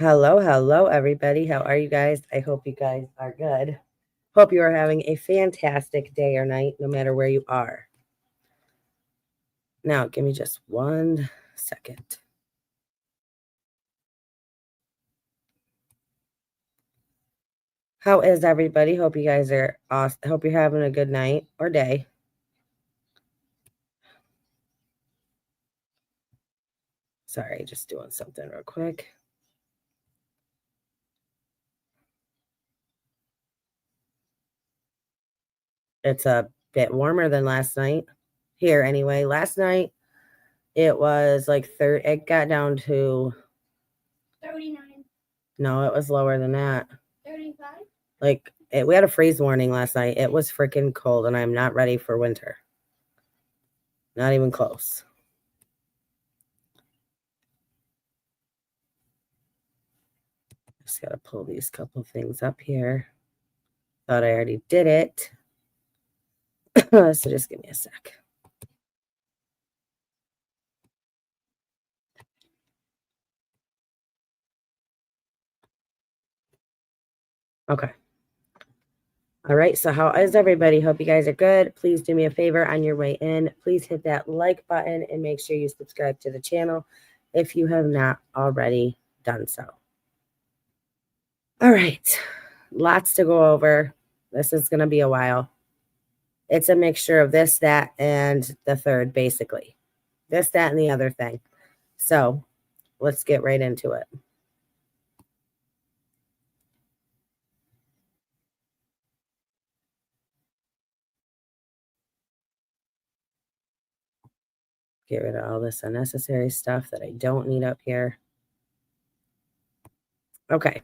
Hello, everybody. How are you guys? I hope you guys are good. Hope you are having a fantastic day or night, no matter where you are. Now, give me just 1 second. How is everybody? Hope you guys are awesome. Hope you're having a good night or day. Sorry, just doing something real quick. It's a bit warmer than last night. Here, anyway. Last night, it was like it got down to 39. No, it was lower than that. 35. We had a freeze warning last night. It was freaking cold, and I'm not ready for winter. Not even close. Just got to pull these couple things up here. Thought I already did it. So just give me a sec. Okay. All right. So how is everybody? Hope you guys are good. Please do me a favor on your way in. Please hit that like button and make sure you subscribe to the channel if you have not already done so. All right. Lots to go over. This is going to be a while. It's a mixture of this, that, and the third, basically. This, that, and the other thing. So let's get right into it. Get rid of all this unnecessary stuff that I don't need up here. Okay.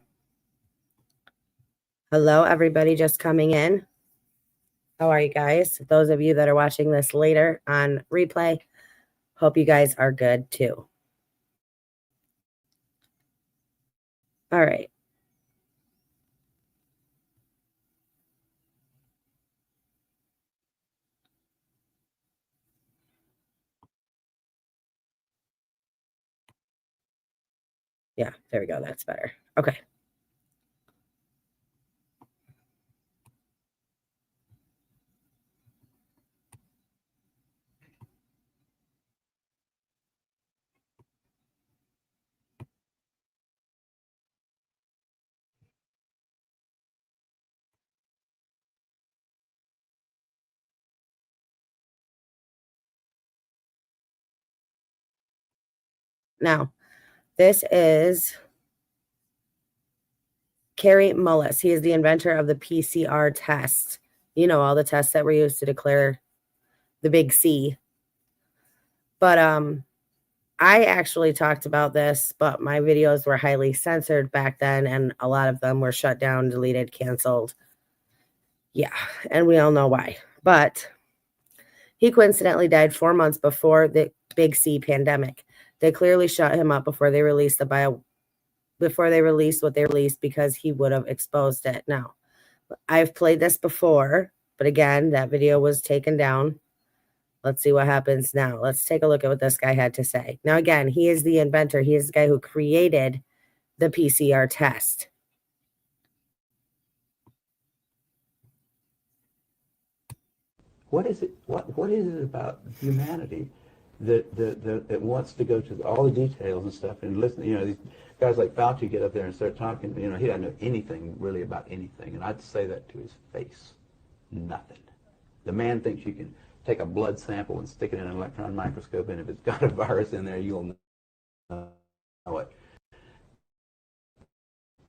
Hello, everybody just coming in. How are you guys? Those of you that are watching this later on replay, hope you guys are good too. All right. Yeah, there we go. That's better. Okay. Now, this is Kerry Mullis. He is the inventor of the PCR test. You know, all the tests that were used to declare the big C. But I actually talked about this, but my videos were highly censored back then, and a lot of them were shut down, deleted, canceled. Yeah, and we all know why. But he coincidentally died 4 months before the big C pandemic. They clearly shut him up before they released before they released what they released because he would have exposed it. Now, I've played this before, but again, that video was taken down. Let's see what happens now. Let's take a look at what this guy had to say. Now, again, he is the inventor. He is the guy who created the PCR test. What is it? What is it about humanity that wants to go to all the details and stuff and listen? You know, these guys like Fauci get up there and start talking. You know, he doesn't know anything really about anything, and I'd say that to his face. Nothing. The man thinks you can take a blood sample and stick it in an electron microscope, and if it's got a virus in there, you'll know it.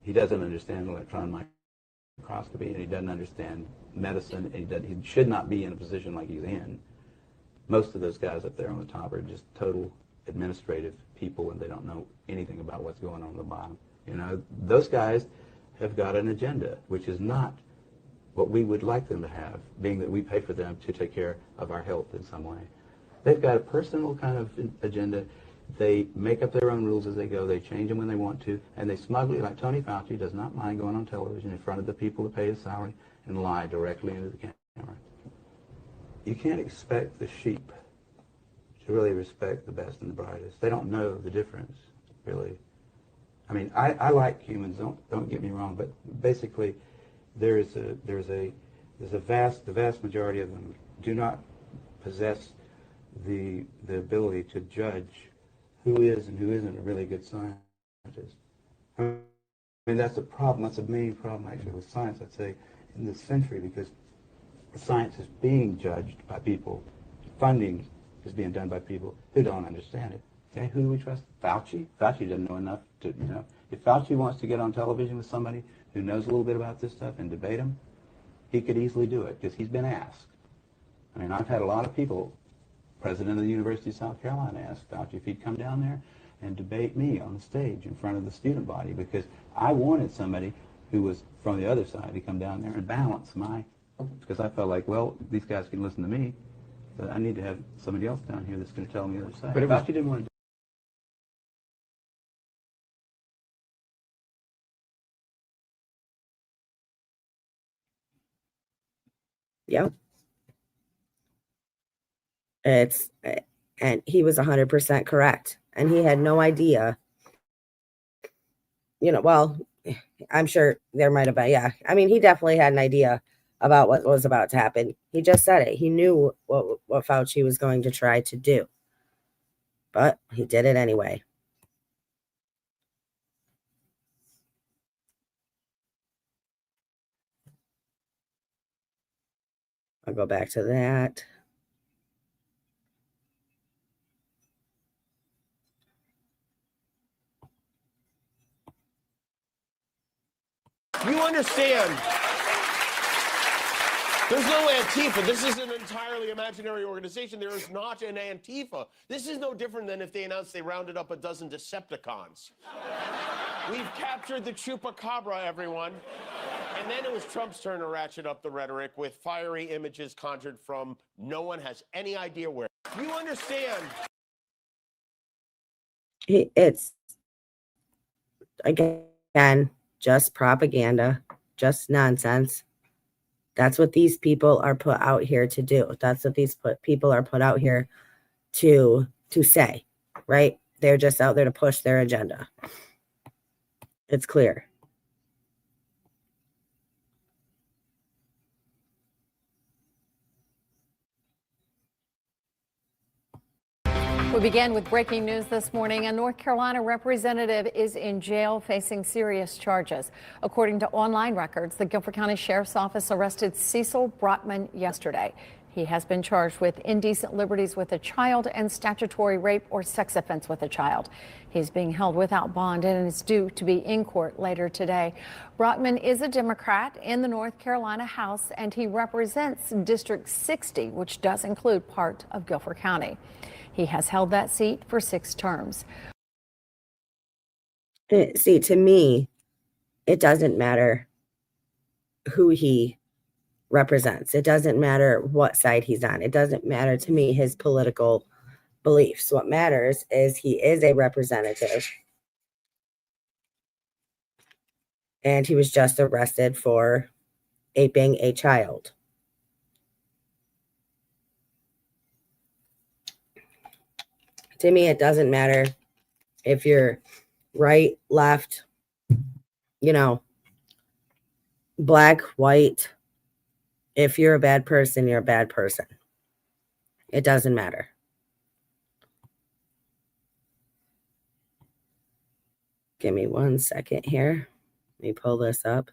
He doesn't understand electron microscopy, and he doesn't understand medicine, and he should not be in a position like he's in. Most of those guys up there on the top are just total administrative people, and they don't know anything about what's going on at the bottom. You know, those guys have got an agenda, which is not what we would like them to have, being that we pay for them to take care of our health in some way. They've got a personal kind of agenda. They make up their own rules as they go. They change them when they want to, and they smugly, like Tony Fauci, does not mind going on television in front of the people who pay his salary and lie directly into the camera. You can't expect the sheep to really respect the best and the brightest. They don't know the difference, really. I mean, I like humans. Don't get me wrong, but basically, there's a the vast majority of them do not possess the ability to judge who is and who isn't a really good scientist. I mean, that's a problem. That's a main problem actually with science, I'd say, in this century, because science is being judged by people. Funding is being done by people who don't understand it. Okay, who do we trust? Fauci? Fauci doesn't know enough to, If Fauci wants to get on television with somebody who knows a little bit about this stuff and debate him, he could easily do it because he's been asked. I mean, I've had a lot of people, president of the University of South Carolina, ask Fauci if he'd come down there and debate me on the stage in front of the student body, because I wanted somebody who was from the other side to come down there and balance because I felt like, well, these guys can listen to me, but I need to have somebody else down here that's going to tell me the other side. But Fauci didn't want to. Yeah. And he was 100% correct. And he had no idea, well, I'm sure there might have been, yeah. I mean, he definitely had an idea about what was about to happen. He just said it. He knew what Fauci was going to try to do. But he did it anyway. I'll go back to that. You understand, there's no Antifa. This is an entirely imaginary organization. There is not an Antifa. This is no different than if they announced they rounded up a dozen Decepticons. We've captured the Chupacabra, everyone. And then it was Trump's turn to ratchet up the rhetoric with fiery images conjured from no one has any idea where. You understand. It's, again, just propaganda, just nonsense. That's what these people are put out here to do. That's what these people are put out here to say, right? They're just out there to push their agenda. It's clear. We begin with breaking news this morning. A North Carolina representative is in jail facing serious charges. According to online records, the Guilford County Sheriff's Office arrested Cecil Brotman yesterday. He has been charged with indecent liberties with a child and statutory rape or sex offense with a child. He's being held without bond and is due to be in court later today. Brotman is a Democrat in the North Carolina House, and he represents District 60, which does include part of Guilford County. He has held that seat for 6 terms. See, to me, it doesn't matter who he represents. It doesn't matter what side he's on. It doesn't matter to me his political beliefs. What matters is he is a representative. And he was just arrested for aping a child. To me, it doesn't matter if you're right, left, black, white. If you're a bad person, you're a bad person. It doesn't matter. Give me 1 second here. Let me pull this up.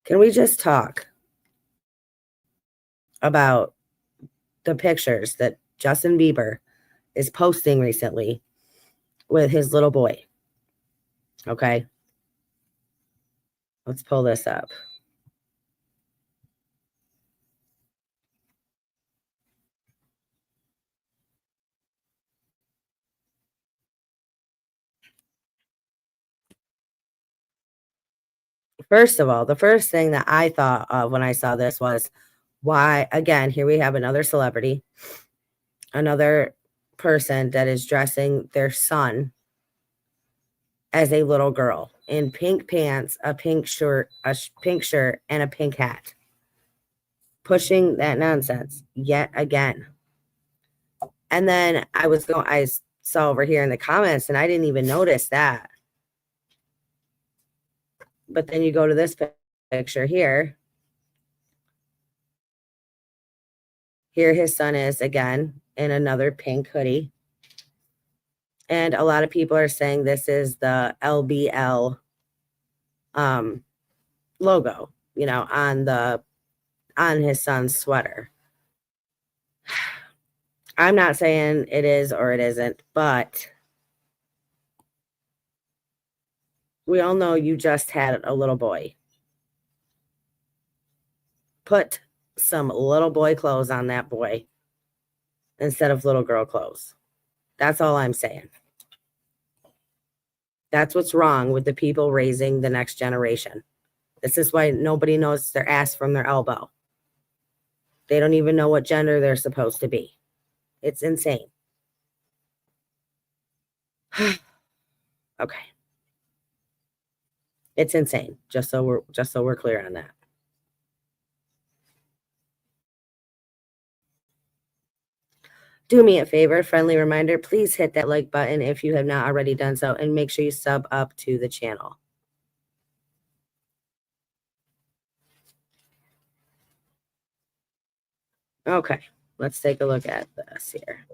Can we just talk about the pictures that Justin Bieber is posting recently with his little boy? Okay. Let's pull this up. First of all, the first thing that I thought of when I saw this was, why, again, here we have another celebrity, another person that is dressing their son as a little girl in pink pants, a pink shirt, and a pink hat. pushing that nonsense yet again. And then I saw over here in the comments and I didn't even notice that. But then you go to this picture here. Here his son is again in another pink hoodie. And a lot of people are saying this is the LBL logo, you know, on his son's sweater. I'm not saying it is or it isn't, but we all know you just had a little boy. Put some little boy clothes on that boy instead of little girl clothes. That's all I'm saying. That's what's wrong with the people raising the next generation. This is why nobody knows their ass from their elbow. They don't even know what gender they're supposed to be. It's insane. Okay. It's insane. Just so we're clear on that. Do me a favor, friendly reminder, please hit that like button if you have not already done so, and make sure you sub up to the channel. Okay, let's take a look at this here.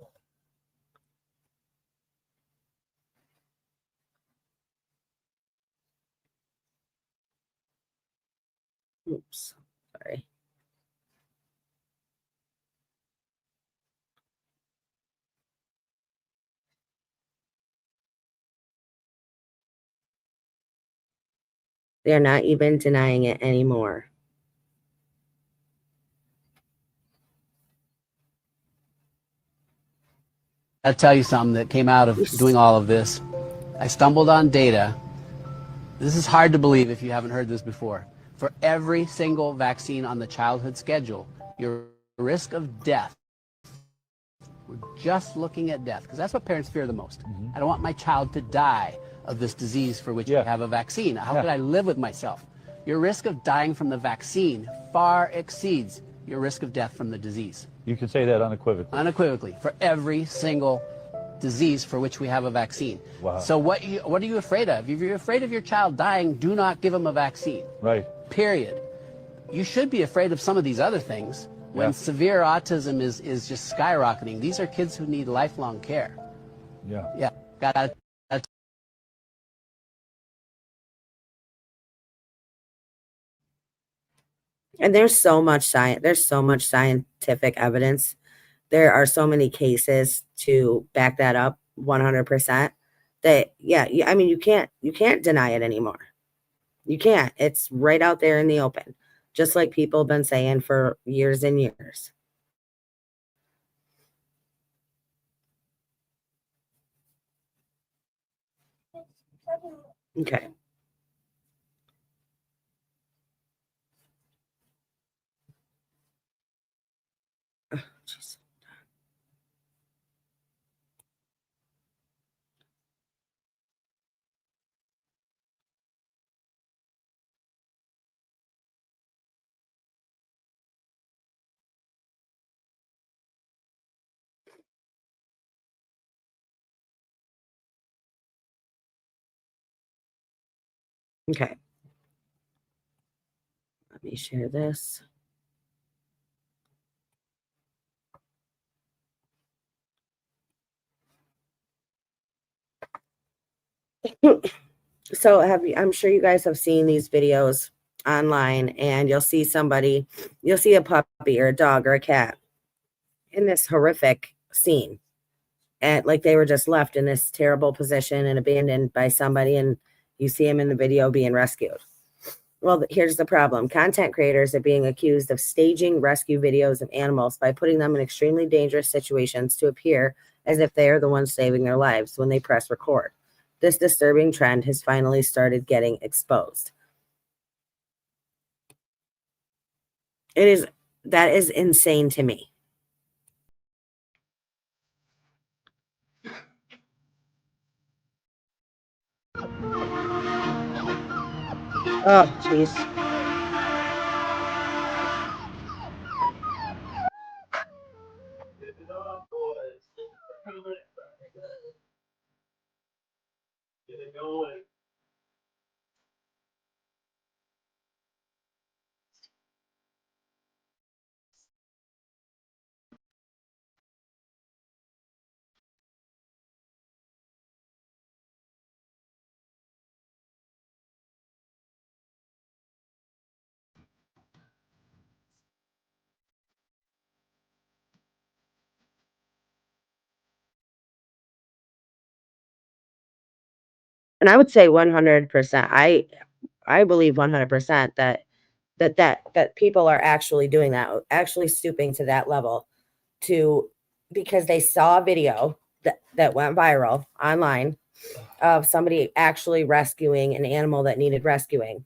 Oops, sorry. They're not even denying it anymore. I'll tell you something that came out of doing all of this. I stumbled on data. This is hard to believe if you haven't heard this before. For every single vaccine on the childhood schedule, your risk of death, we're just looking at death, because that's what parents fear the most. I don't want my child to die of this disease for which we have a vaccine. How could I live with myself? Your risk of dying from the vaccine far exceeds your risk of death from the disease. You can say that unequivocally. Unequivocally, for every single disease for which we have a vaccine. Wow. So what are you afraid of? If you're afraid of your child dying, do not give them a vaccine. Right. Period. You should be afraid of some of these other things. When severe autism is just skyrocketing, these are kids who need lifelong care. Yeah. Yeah. Got And there's so much science. There's so much scientific evidence. There are so many cases to back that up 100%. That I mean, you can't deny it anymore. You can't. It's right out there in the open, just like people have been saying for years and years. Okay. Oh, jeez. Okay. Let me share this. So I'm sure you guys have seen these videos online, and you'll see a puppy or a dog or a cat in this horrific scene. And like they were just left in this terrible position and abandoned by somebody, and you see them in the video being rescued. Well, here's the problem. Content creators are being accused of staging rescue videos of animals by putting them in extremely dangerous situations to appear as if they are the ones saving their lives when they press record. This disturbing trend has finally started getting exposed. That is insane to me. Oh, jeez. And I would say 100%. I believe 100% that people are actually doing that, actually stooping to that level to because they saw a video that went viral online of somebody actually rescuing an animal that needed rescuing.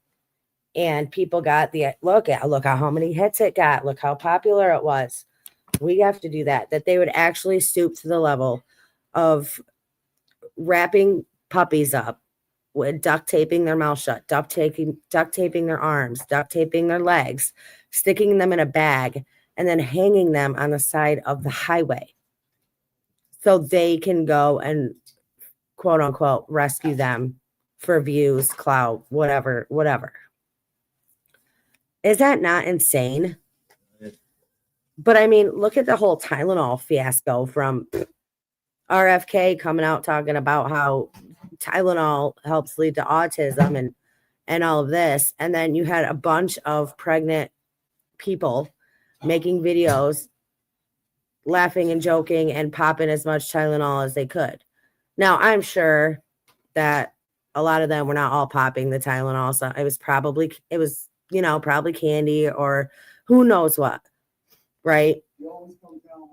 And people got the look how many hits it got. Look how popular it was. We have to do that. That they would actually stoop to the level of wrapping puppies up with duct taping their mouth shut, duct taping their arms, duct taping their legs, sticking them in a bag, and then hanging them on the side of the highway so they can go and quote unquote rescue them for views, clout, whatever. Is that not insane? But I mean, look at the whole Tylenol fiasco from RFK coming out talking about how Tylenol helps lead to autism and all of this. And then you had a bunch of pregnant people making videos, laughing and joking and popping as much Tylenol as they could. Now, I'm sure that a lot of them were not all popping the Tylenol. So it was probably candy or who knows what, right?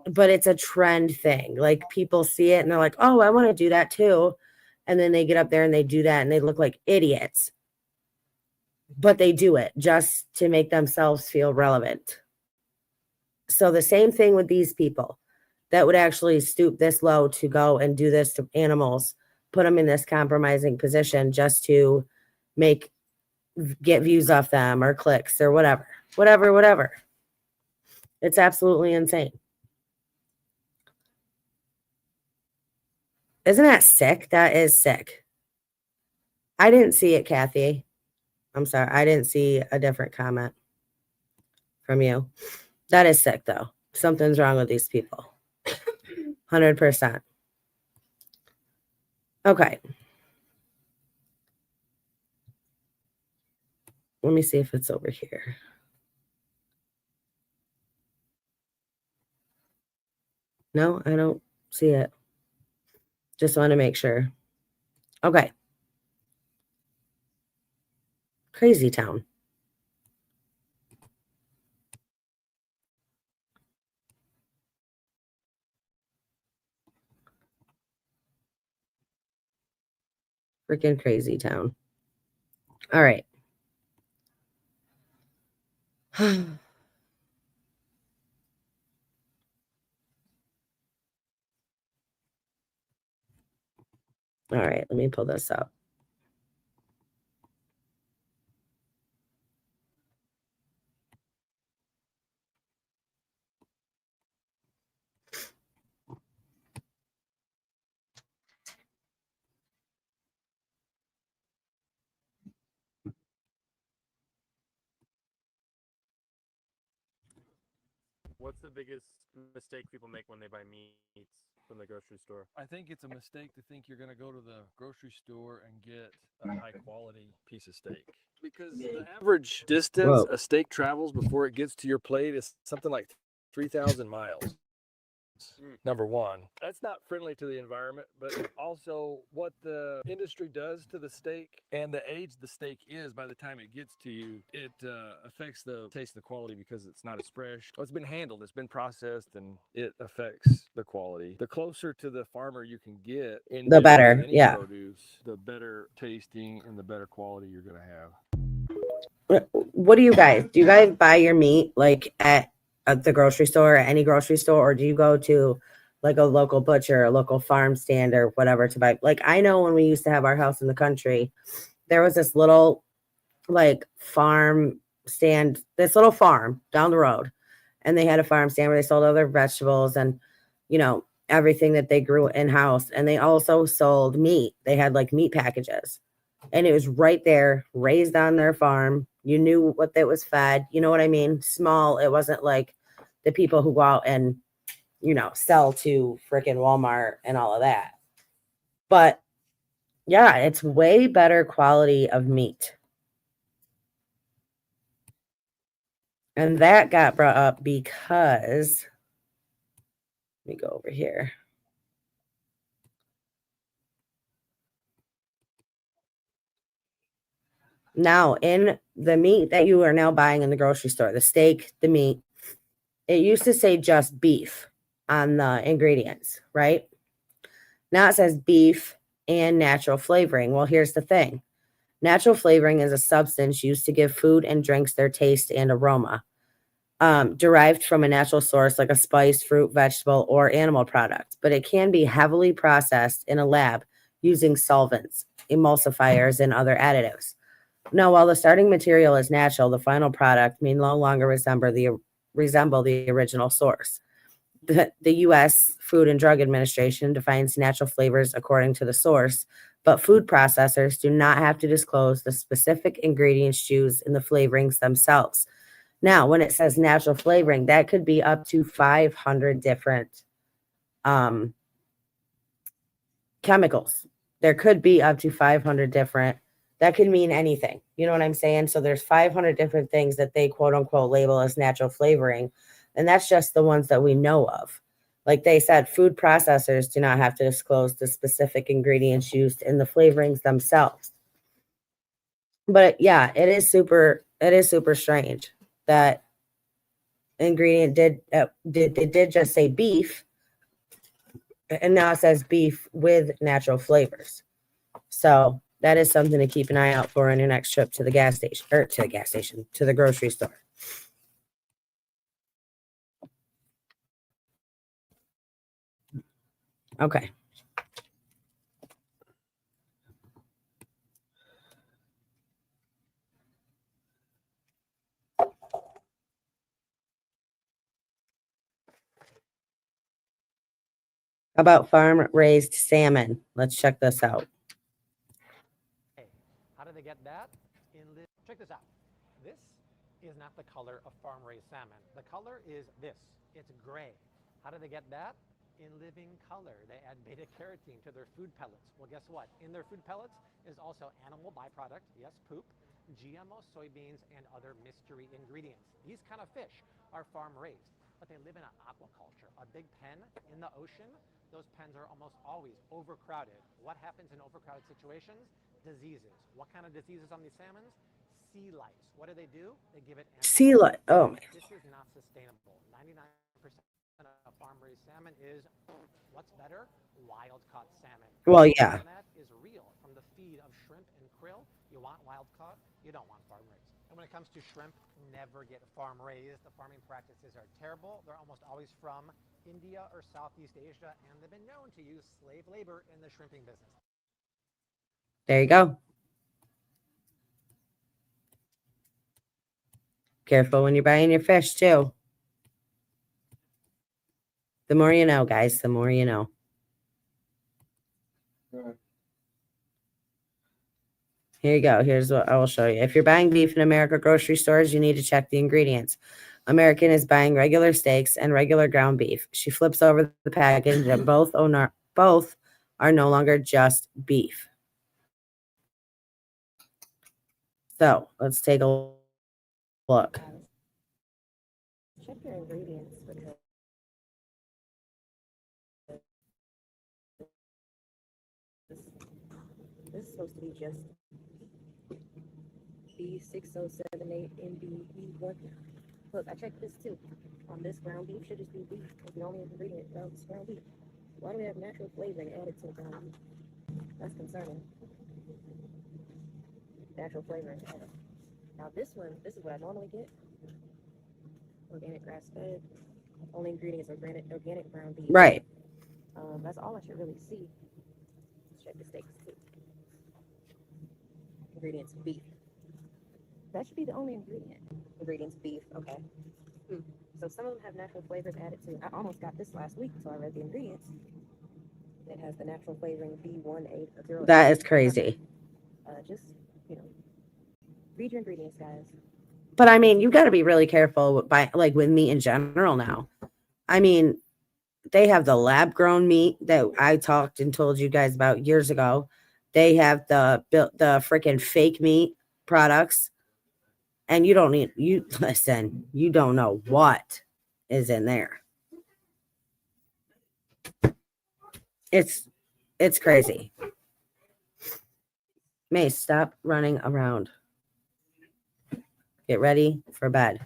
But it's a trend thing. Like people see it and they're like, oh, I want to do that too. And then they get up there and they do that and they look like idiots. But they do it just to make themselves feel relevant. So the same thing with these people that would actually stoop this low to go and do this to animals, put them in this compromising position just to get views off them or clicks or whatever. It's absolutely insane. Isn't that sick? That is sick. I didn't see it, Kathy. I'm sorry. I didn't see a different comment from you. That is sick, though. Something's wrong with these people. 100%. Okay. Let me see if it's over here. No, I don't see it. Just want to make sure. Okay. Crazy town. Freaking crazy town. All right. All right, let me pull this up. What's the biggest mistake people make when they buy meats from the grocery store? I think it's a mistake to think you're going to go to the grocery store and get a high quality piece of steak. Because the average distance a steak travels before it gets to your plate is something like 3,000 miles. Number one, that's not friendly to the environment, but also what the industry does to the steak and the age the steak is by the time it gets to you, it affects the taste and the quality because it's not as fresh. Well, it's been handled, it's been processed, and it affects the quality. The closer to the farmer you can get in The better, any yeah. produce, the better tasting and the better quality you're going to have. What do you guys buy your meat like at the grocery store, at any grocery store, or do you go to like a local butcher, a local farm stand or whatever to buy? Like I know when we used to have our house in the country, there was this little like farm stand, this little farm down the road, and they had a farm stand where they sold all their vegetables and everything that they grew in-house, and they also sold meat. They had like meat packages, and it was right there, raised on their farm. You knew what that was fed. You know what I mean? Small. It wasn't like the people who go out and, sell to freaking Walmart and all of that. But yeah, it's way better quality of meat. And that got brought up because, let me go over here. Now, in the meat that you are now buying in the grocery store, the steak, the meat, it used to say just beef on the ingredients, right? Now it says beef and natural flavoring. Well, here's the thing. Natural flavoring is a substance used to give food and drinks their taste and aroma, derived from a natural source like a spice, fruit, vegetable, or animal product, but it can be heavily processed in a lab using solvents, emulsifiers, and other additives. Now, while the starting material is natural, the final product may no longer resemble the original source. The U.S. Food and Drug Administration defines natural flavors according to the source, but food processors do not have to disclose the specific ingredients used in the flavorings themselves. Now, when it says natural flavoring, that could be up to 500 different chemicals. There could be up to 500 different, that could mean anything. You know what I'm saying? So there's 500 different things that they quote unquote label as natural flavoring. And that's just the ones that we know of. Like they said, food processors do not have to disclose the specific ingredients used in the flavorings themselves. But yeah, it is super strange that ingredient did just say beef, and now it says beef with natural flavors. So that is something to keep an eye out for on your next trip to the gas station, or to the grocery store. Okay. About farm-raised salmon. Let's check this out. How do they get that? Check this out. This is not the color of farm-raised salmon. The color is this. It's gray. How do they get that? In living color. They add beta-carotene to their food pellets. Well, guess what? In their food pellets is also animal byproduct, yes, poop, GMO soybeans, and other mystery ingredients. These kind of fish are farm-raised, but they live in an aquaculture, a big pen in the ocean. Those pens are almost always overcrowded. What happens in overcrowded situations? Diseases. What kind of diseases on these salmons? Sea lice. What do? They give it sea lice. Oh my. This is not sustainable. 99% of farm-raised salmon is what's better? Wild-caught salmon. Well, yeah. That is real from the feed of shrimp and krill. You want wild-caught, you don't want farm-raised. And when it comes to shrimp, never get farm-raised. The farming practices are terrible. They're almost always from India or Southeast Asia, and they've been known to use slave labor in the shrimping business. There you go. Careful when you're buying your fish, too. The more you know, guys, the more you know. Here you go. Here's what I will show you. If you're buying beef in America grocery stores, you need to check the ingredients. American is buying regular steaks and regular ground beef. She flips over the package, and both are no longer just beef. So let's take a look. Check your ingredients because this is supposed to be just B6078 MBE1. Look, I checked this too. On this ground beef should just be beef. It's the only ingredient is ground beef. Why do we have natural flavoring added to the ground beef? That's concerning. Natural flavoring added. Now this one, this is what I normally get. Organic grass-fed. Only ingredients are organic ground beef. Right. That's all I should really see. Let's check the steaks too. Ingredients beef. That should be the only ingredient. Ingredients beef. Okay. So some of them have natural flavors added to. I almost got this last week until I read the ingredients. It has the natural flavoring B18. That is crazy. Just read your ingredients, guys. But I mean, you got to be really careful with meat in general now. I mean, they have the lab grown meat that I talked and told you guys about years ago. They have the freaking fake meat products. And you don't know what is in there. It's crazy. May, stop running around. Get ready for bed.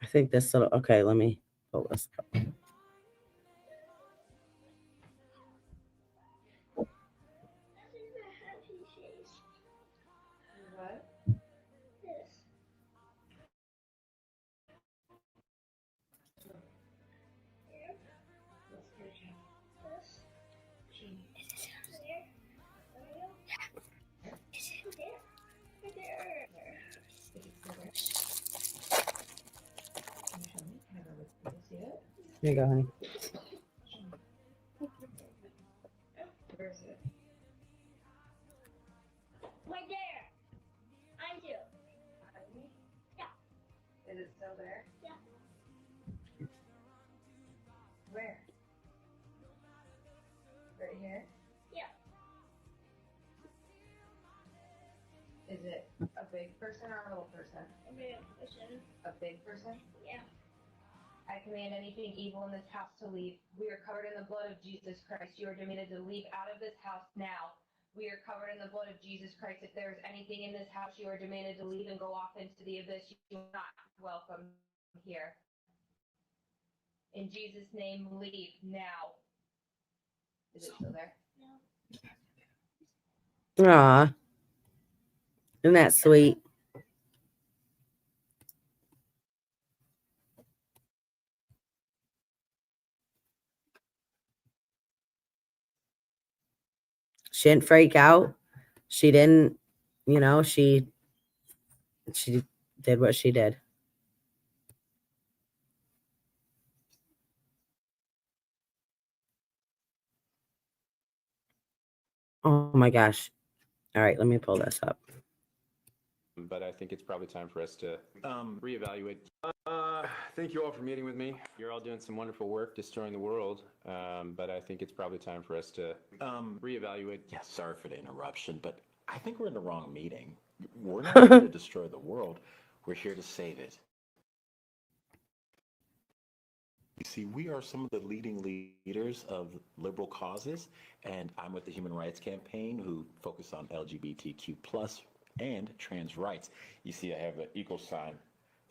I think this little, okay, let me pull this up. What? This. Here. What's the job? This. Chime. Is this house there? There. Yeah. Is it there? Right there. Is it still there? Can you show me? Can I go with you to see it? Here you go, honey. Where is it? Right there. I do. Yeah. Is it still there? Yeah. Where? Right here? Yeah. Is it a big person or a little person? A big person. A big person? Yeah. I command anything evil in this house to leave. We are covered in the blood of Jesus Christ. You are demanded to leave out of this house now. We are covered in the blood of Jesus Christ. If there is anything in this house, you are demanded to leave and go off into the abyss. You are not welcome here. In Jesus' name, leave now. Is it still there? No. Aw. Isn't that sweet? She didn't freak out. She didn't, she did what she did. Oh my gosh. All right, let me pull this up. But I think it's probably time for us to reevaluate. Thank you all for meeting with me. You're all doing some wonderful work destroying the world, but I think it's probably time for us to reevaluate. Yeah, sorry for the interruption, but I think we're in the wrong meeting. We're not here to destroy the world. We're here to save it. You see, we are some of the leading leaders of liberal causes, and I'm with the Human Rights Campaign, who focus on LGBTQ+ and trans rights. You see, I have an equal sign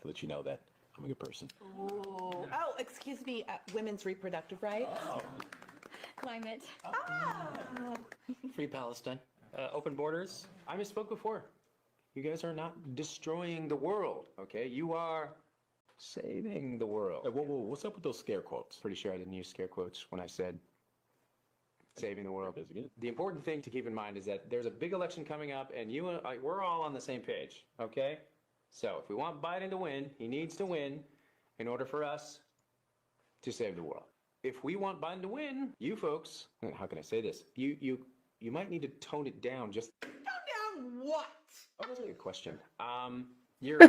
to let you know that I'm a good person. Oh, excuse me, women's reproductive rights. Climate. Free Palestine. Open borders. I misspoke before. You guys are not destroying the world, okay? You are saving the world. Whoa, what's up with those scare quotes? Pretty sure I didn't use scare quotes when I said saving the world. The important thing to keep in mind is that there's a big election coming up, and you and I, we're all on the same page, okay? So if we want Biden to win, he needs to win in order for us to save the world. If we want Biden to win, you folks, how can I say this? You might need to tone it down just. Tone down what? Oh, that's a good question. Your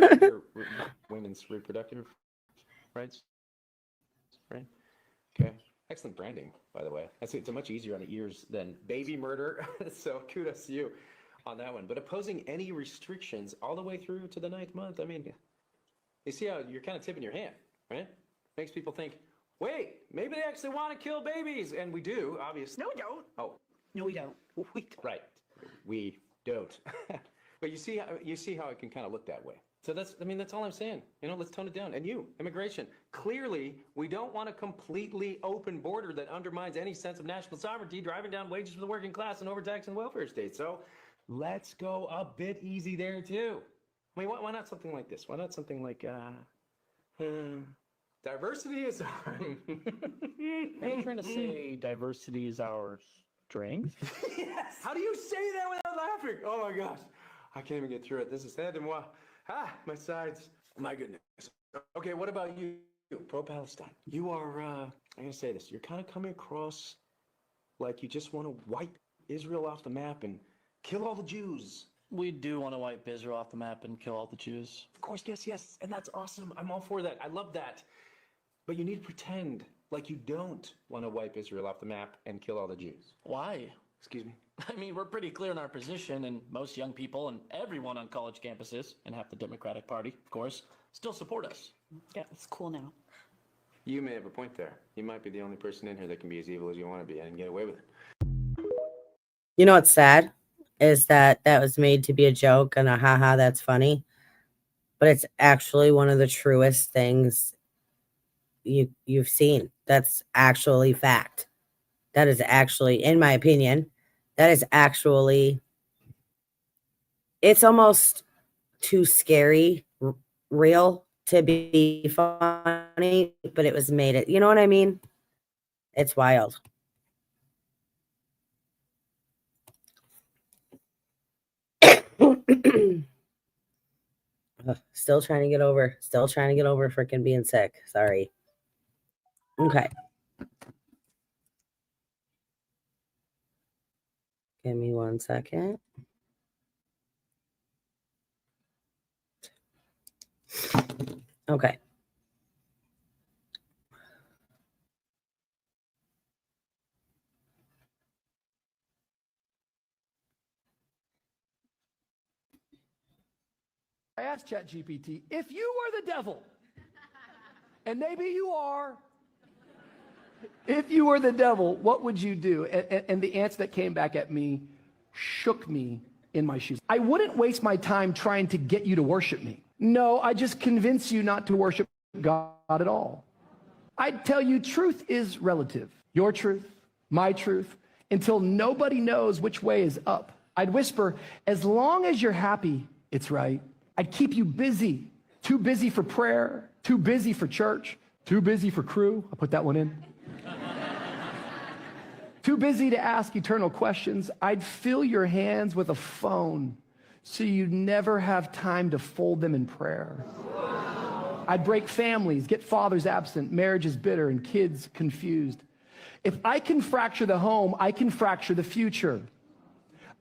women's reproductive rights, right? Okay. Excellent branding, by the way. It's a much easier on the ears than baby murder. So kudos to you on that one. But opposing any restrictions all the way through to the 9th month, I mean, you see how you're kind of tipping your hand, right? Makes people think, wait, maybe they actually want to kill babies. And we do, obviously. No, we don't. Oh. No, we don't. Right. We don't. But you see how it can kind of look that way. So that's all I'm saying. Let's tone it down. And you, immigration, clearly we don't want a completely open border that undermines any sense of national sovereignty, driving down wages for the working class and overtaxing welfare states. So let's go a bit easy there too. I mean, why not something like this? Why not something like diversity is our... Are you trying to say diversity is our strength? Yes! How do you say that without laughing? Oh my gosh. I can't even get through it. This is sad and moi. My sides. My goodness. Okay, what about you? Pro-Palestine. You are, I'm going to say this. You're kind of coming across like you just want to wipe Israel off the map and kill all the Jews. We do want to wipe Israel off the map and kill all the Jews. Of course, yes. And that's awesome. I'm all for that. I love that. But you need to pretend like you don't want to wipe Israel off the map and kill all the Jews. Why? Excuse me? I mean, we're pretty clear in our position, and most young people and everyone on college campuses, and half the Democratic Party, of course, still support us. Yeah, it's cool now. You may have a point there. You might be the only person in here that can be as evil as you want to be and get away with it. You know what's sad is that was made to be a joke and a haha, that's funny. But it's actually one of the truest things you've seen. That's actually fact. That is actually, in my opinion, that is actually, it's almost too scary, real to be funny, but it was made it. You know what I mean? It's wild. Ugh, still trying to get over freaking being sick. Sorry. Okay. Give me 1 second. Okay. I asked ChatGPT, if you were the devil, and maybe you are, if you were the devil, what would you do? And the answer that came back at me shook me in my shoes. I wouldn't waste my time trying to get you to worship me. No, I just convince you not to worship God at all. I'd tell you truth is relative. Your truth, my truth, until nobody knows which way is up. I'd whisper, as long as you're happy, it's right. I'd keep you busy. Too busy for prayer, too busy for church, too busy for crew. I'll put that one in. Too busy to ask eternal questions. I'd fill your hands with a phone so you'd never have time to fold them in prayer. I'd break families, get fathers absent, marriages bitter, and kids confused. If I can fracture the home, I can fracture the future.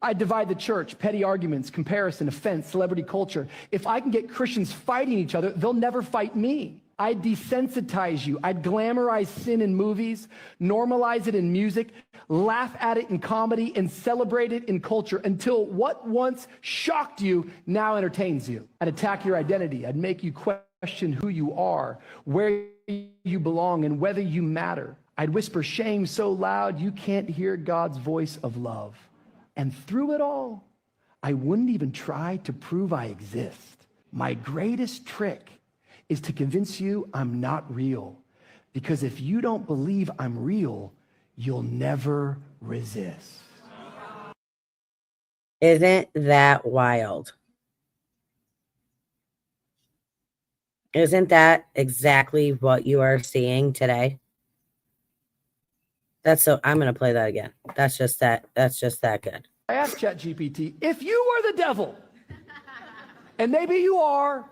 I divide the church, petty arguments, comparison, offense, celebrity culture. If I can get Christians fighting each other, they'll never fight me. I'd desensitize you. I'd glamorize sin in movies, normalize it in music, laugh at it in comedy, and celebrate it in culture until what once shocked you now entertains you. I'd attack your identity. I'd make you question who you are, where you belong, and whether you matter. I'd whisper shame so loud you can't hear God's voice of love. And through it all, I wouldn't even try to prove I exist. My greatest trick is to convince you I'm not real. Because if you don't believe I'm real, you'll never resist. Isn't that wild? Isn't that exactly what you are seeing today? I'm going to play that again. That's just that good. I asked ChatGPT, if you were the devil, and maybe you are,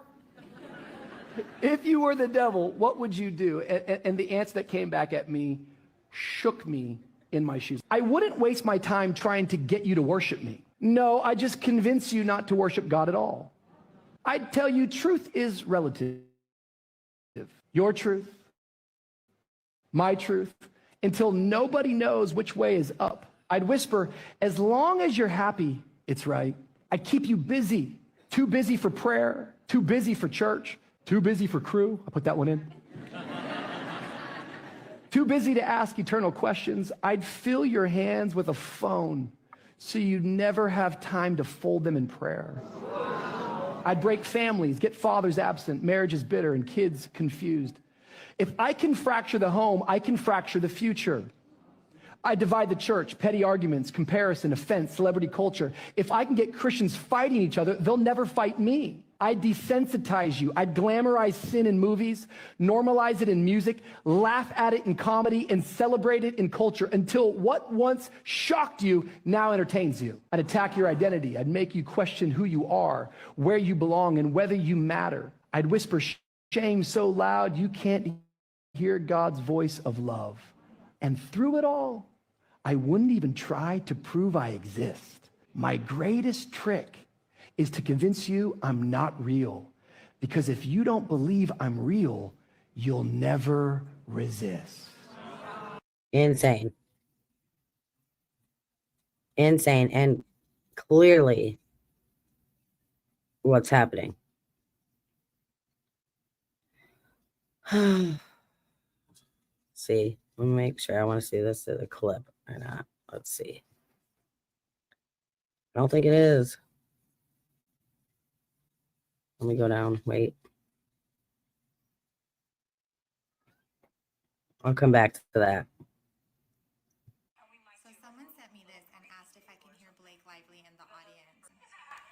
if you were the devil, what would you do? And the answer that came back at me shook me in my shoes. I wouldn't waste my time trying to get you to worship me. No, I just convince you not to worship God at all. I'd tell you truth is relative. Your truth, my truth, until nobody knows which way is up. I'd whisper, as long as you're happy, it's right. I'd keep you busy. Too busy for prayer, too busy for church, too busy for crew. I'll put that one in. Too busy to ask eternal questions. I'd fill your hands with a phone so you'd never have time to fold them in prayer. I'd break families, get fathers absent, marriages bitter, and kids confused. If I can fracture the home, I can fracture the future. I divide the church, petty arguments, comparison, offense, celebrity culture. If I can get Christians fighting each other, they'll never fight me. I'd desensitize you. I'd glamorize sin in movies, normalize it in music, laugh at it in comedy, and celebrate it in culture until what once shocked you now entertains you. I'd attack your identity. I'd make you question who you are, where you belong, and whether you matter. I'd whisper shame so loud you can't hear God's voice of love. And through it all, I wouldn't even try to prove I exist. My greatest trick is to convince you I'm not real. Because if you don't believe I'm real, you'll never resist. Insane. Insane. And clearly what's happening. See, let me make sure. I want to see this as a clip or not. Let's see. I don't think it is. Let me go down. Wait. I'll come back to that. So someone sent me this and asked if I can hear Blake Lively in the audience.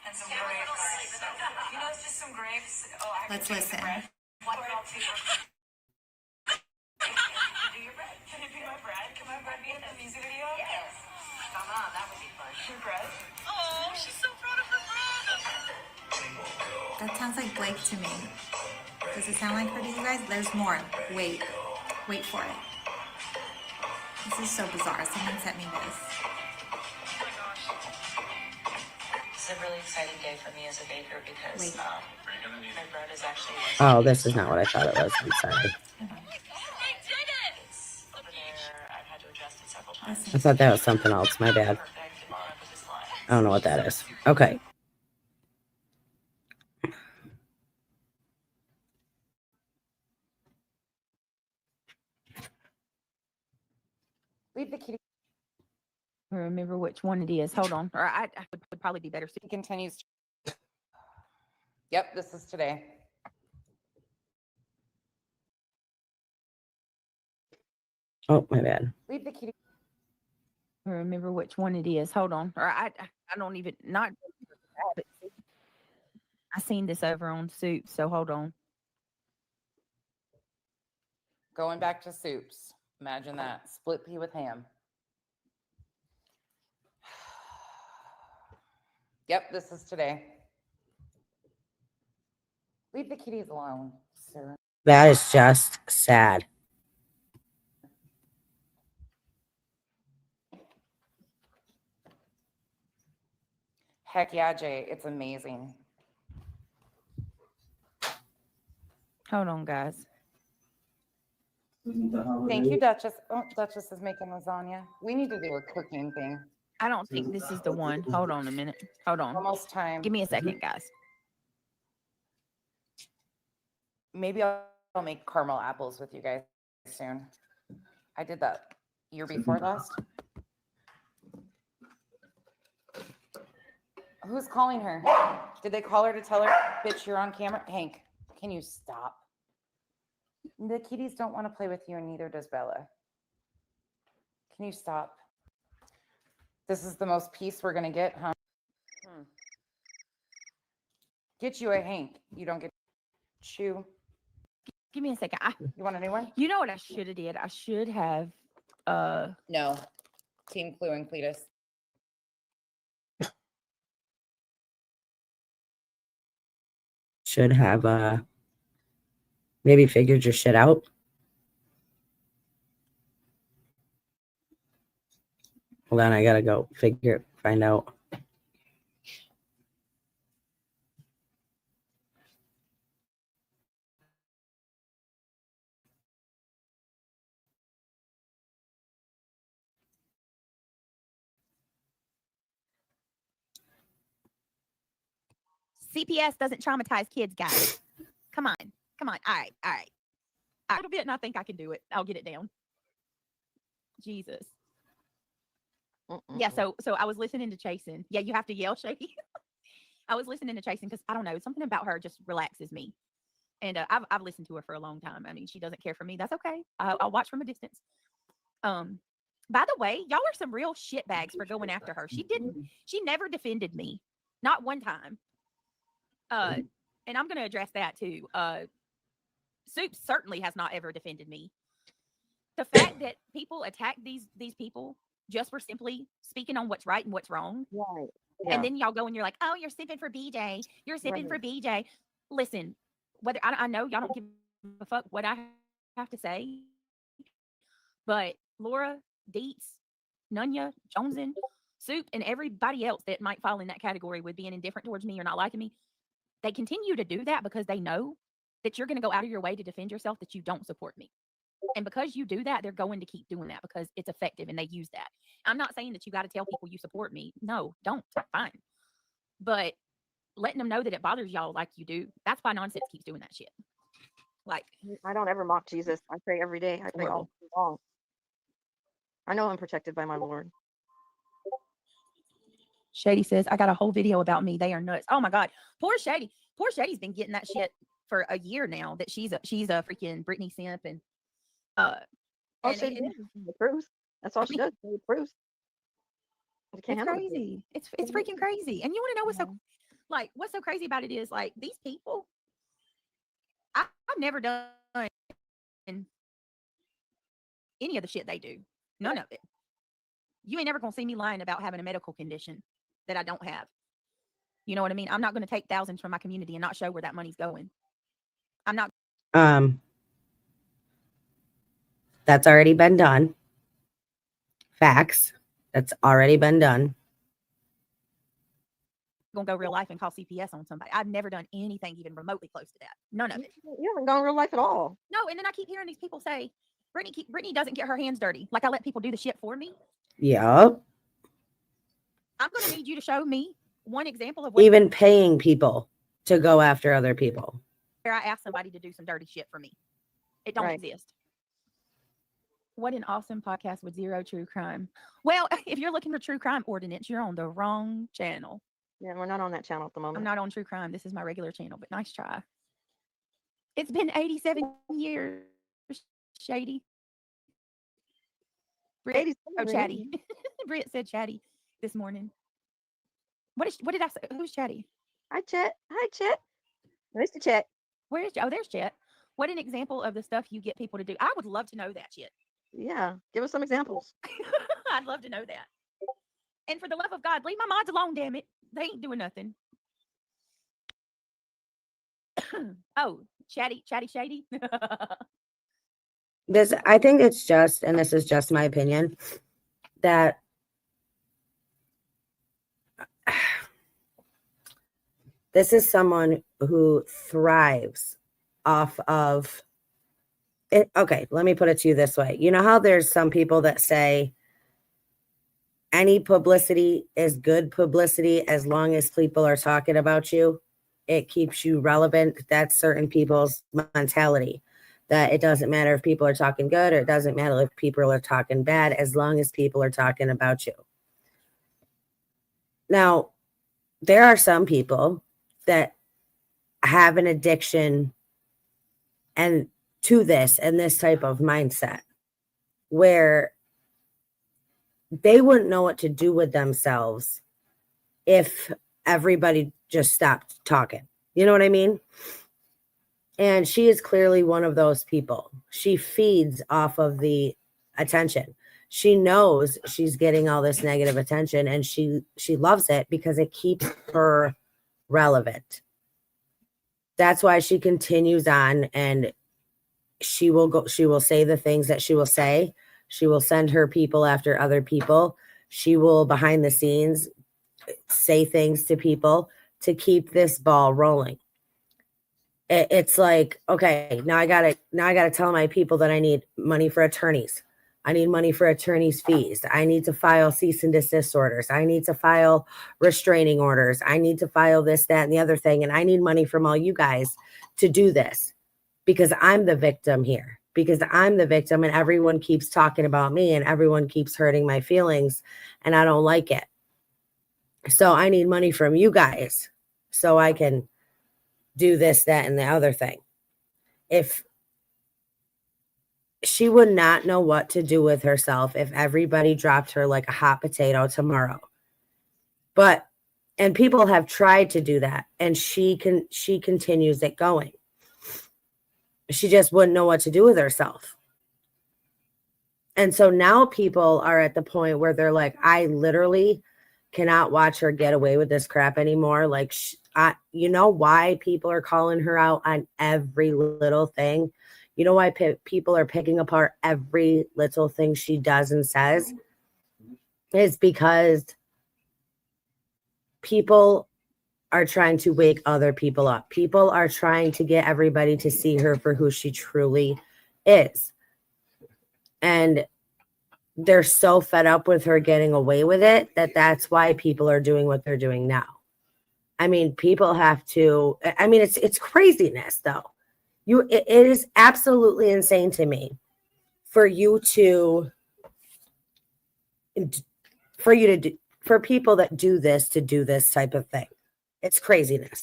And some grapes. You know, it's just some grapes. Oh, I Let's listen. What about you? Do your bread. Can it be my bread? Can my bread be in the music video? Yes. Come on, that would be fun. Your bread? Oh, she's so proud of her bread. That sounds like Blake to me. Does it sound like her to you guys? There's more. Wait for it. This is so bizarre. Someone sent me this. It's a really exciting day for me as a baker because my bread is actually. Oh, this is not what I thought it was. I'm sorry. I thought that was something else. My bad. I don't know what that is. Okay. Leave the kitty. Remember which one it is. Hold on. Or I would probably be better. He continues. Yep, this is today. Oh, my bad. Leave the kitty. Remember which one it is. Hold on. Or I don't even not. I seen this over on Soup. So hold on. Going back to soups. Imagine that. Split pea with ham. Yep, this is today. Leave the kitties alone, sir. That is just sad. Heck yeah, Jay. It's amazing. Hold on, guys. Thank you, Duchess. Oh, Duchess is making lasagna. We need to do a cooking thing. I don't think this is the one. Hold on a minute. Hold on. Almost time. Give me a second, guys. Maybe I'll make caramel apples with you guys soon. I did that year before last. Who's calling her? Did they call her to tell her, bitch, you're on camera? Hank, can you stop? The kitties don't want to play with you, and neither does Bella. Can you stop? This is the most peace we're going to get, huh? Get you a Hank. You don't get Chew. Give me a second. You want a new one? You know what I should have did? I should have No. Team Clue and Cletus. Should have maybe figured your shit out. Hold on, I gotta go find out. CPS doesn't traumatize kids, guys. Come on. All right. A little bit, and I think I can do it. I'll get it down. Jesus. Yeah, so I was listening to Chasen. Yeah, you have to yell, Shaky. I was listening to Chasen because I don't know, something about her just relaxes me. And I've listened to her for a long time. I mean, she doesn't care for me. That's okay. I'll watch from a distance. By the way, y'all are some real shitbags for going after her. She never defended me. Not one time. And I'm going to address that too. Soup certainly has not ever defended me. The fact that people attack these people just for simply speaking on what's right and what's wrong. Right. And then y'all go and you're like, oh, you're simping for BJ. You're simping for BJ. Listen, whether I know y'all don't give a fuck what I have to say, but Laura, Deets, Nunya, Joneson, Soup, and everybody else that might fall in that category with being indifferent towards me or not liking me, they continue to do that because they know that you're going to go out of your way to defend yourself, that you don't support me. And because you do that, they're going to keep doing that because it's effective and they use that. I'm not saying that you got to tell people you support me. No, don't. Fine. But letting them know that it bothers y'all like you do, that's why nonsense keeps doing that shit. Like, I don't ever mock Jesus. I pray every day. I pray all day long. I know I'm protected by my Lord. Shady says, I got a whole video about me. They are nuts. Oh my God. Poor Shady. Poor Shady's been getting that shit for a year now that she's a freaking Britney simp and She did. The proofs. That's all she does. The proofs. It's crazy. It's freaking crazy. And you want to know what's so crazy about it is like these people, I've never done any of the shit they do. None of it. You ain't never gonna see me lying about having a medical condition that I don't have. You know what I mean? I'm not gonna take thousands from my community and not show where that money's going. I'm not. That's already been done. Facts. That's already been done. Gonna go real life and call CPS on somebody. I've never done anything even remotely close to that. None of it. You haven't gone real life at all. No, and then I keep hearing these people say, Brittany doesn't get her hands dirty. Like I let people do the shit for me. Yup. I'm gonna need you to show me one example of what Even paying people to go after other people. where I ask somebody to do some dirty shit for me. It don't exist. What an awesome podcast with zero true crime. Well, if you're looking for true crime ordinance, you're on the wrong channel. Yeah, we're not on that channel at the moment. I'm not on true crime. This is my regular channel, but nice try. It's been 87 years, Shady. Britt, Chatty. Britt said Chatty this morning. What did I say? Who's Chatty? Hi, Chet. Hi, Chet. Mr. Chet. Where's there's Chet. What an example of the stuff you get people to do. I would love to know that shit. Yeah, give us some examples. I'd love to know that. And for the love of God, leave my mods alone, damn it. They ain't doing nothing. Oh, Chatty Shady. I think it's just, and this is just my opinion, that this is someone who thrives off of it. Okay, let me put it to you this way. You know how there's some people that say any publicity is good publicity as long as people are talking about you? It keeps you relevant. That's certain people's mentality. That it doesn't matter if people are talking good or it doesn't matter if people are talking bad as long as people are talking about you. Now, there are some people that have an addiction and to this and this type of mindset where they wouldn't know what to do with themselves if everybody just stopped talking. You know what I mean? And she is clearly one of those people. She feeds off of the attention. She knows she's getting all this negative attention and she loves it because it keeps her relevant. That's why she continues on and she will say the things that she will say. She will send her people after other people. She will behind the scenes say things to people to keep this ball rolling. It's like, okay, now I gotta tell my people that I need money for attorneys. I need money for attorneys' fees. I need to file cease and desist orders. I need to file restraining orders. I need to file this, that, and the other thing. And I need money from all you guys to do this because I'm the victim here. Because I'm the victim and everyone keeps talking about me and everyone keeps hurting my feelings and I don't like it. So I need money from you guys so I can do this, that, and the other thing. If she would not know what to do with herself if everybody dropped her like a hot potato tomorrow. And people have tried to do that and she continues it going. She just wouldn't know what to do with herself. And so now people are at the point where they're like, I literally cannot watch her get away with this crap anymore. Like, you know why people are calling her out on every little thing? You know why people are picking apart every little thing she does and says? It's because people are trying to wake other people up. People are trying to get everybody to see her for who she truly is. And they're so fed up with her getting away with it that that's why people are doing what they're doing now. I mean, people have to, I mean, it's craziness though. It is absolutely insane to me for you to do, for people that do this to do this type of thing. It's craziness.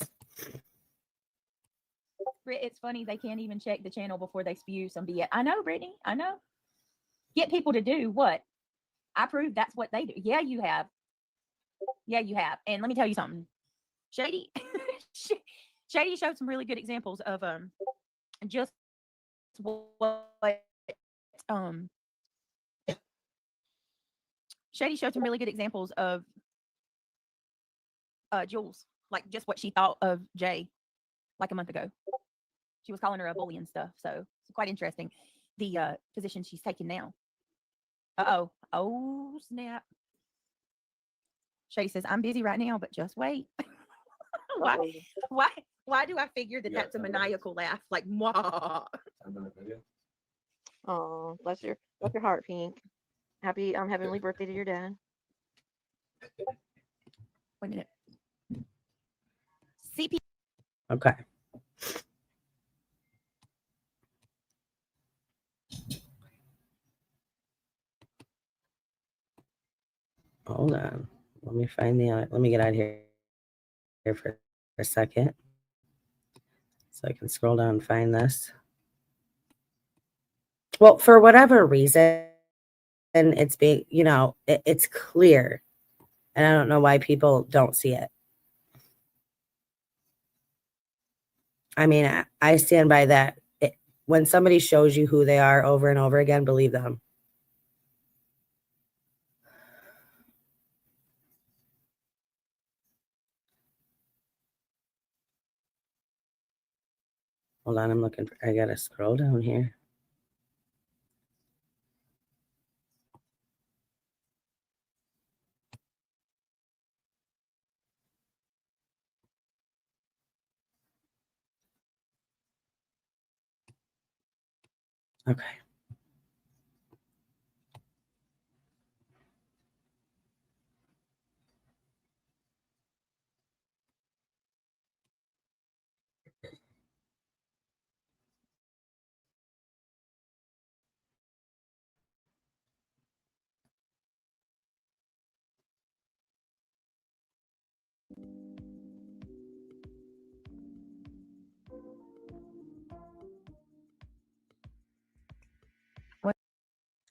It's funny they can't even check the channel before they spew some BS. I know, Brittany. I know. Get people to do what? I proved that's what they do. Yeah, you have. Yeah, you have. And let me tell you something. Shady Shady showed some really good examples of just what Shady showed some really good examples of Jules, like just what she thought of Jay like a month ago. She was calling her a bully and stuff. So it's quite interesting the position she's taking now. Oh snap. Shady says, I'm busy right now, but just wait. Why do I figure that that's a maniacal laugh? Like, mwah. Oh, bless your heart, Pink. Happy heavenly birthday to your dad. Wait a minute. CP. Okay. Hold on. Let me find let me get out of here for a second. So I can scroll down and find this. Well, for whatever reason, it's being, it's clear. And I don't know why people don't see it. I mean, I stand by that. When somebody shows you who they are over and over again, believe them. Hold on, I'm looking for, I gotta scroll down here. Okay.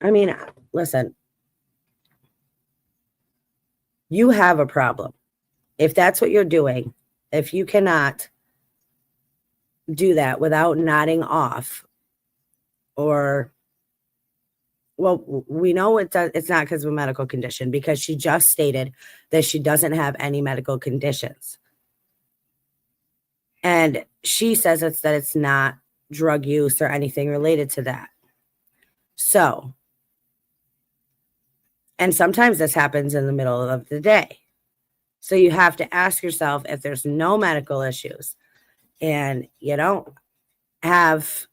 I mean, listen, you have a problem. If that's what you're doing, if you cannot do that without nodding off, or, well, we know it's not because of a medical condition, because she just stated that she doesn't have any medical conditions. And she says that it's not drug use or anything related to that. So, and sometimes this happens in the middle of the day. So you have to ask yourself, if there's no medical issues and you don't have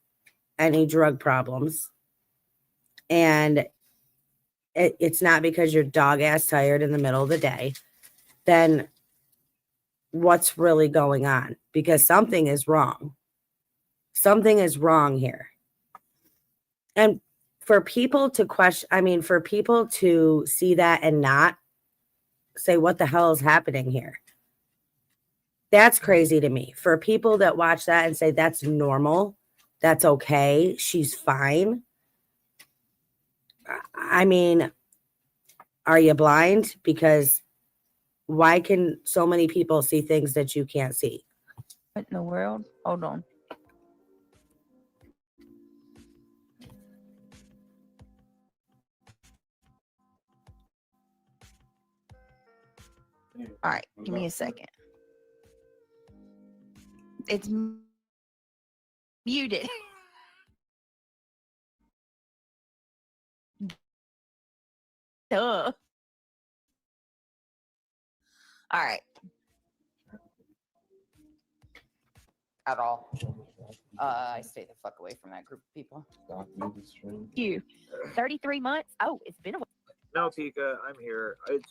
any drug problems, and it's not because you're dog ass tired in the middle of the day, then what's really going on? Because something is wrong. Something is wrong here. And for people to question, I mean, for people to see that and not say, what the hell is happening here? That's crazy to me. For people that watch that and say, that's normal, that's okay, she's fine. I mean, are you blind? Because why can so many people see things that you can't see? What in the world? Hold on. All right, give me a second. It's muted. Duh. All right. At all. I stay the fuck away from that group of people. You 33 months? Oh, it's been a while. No, Pika, I'm here. It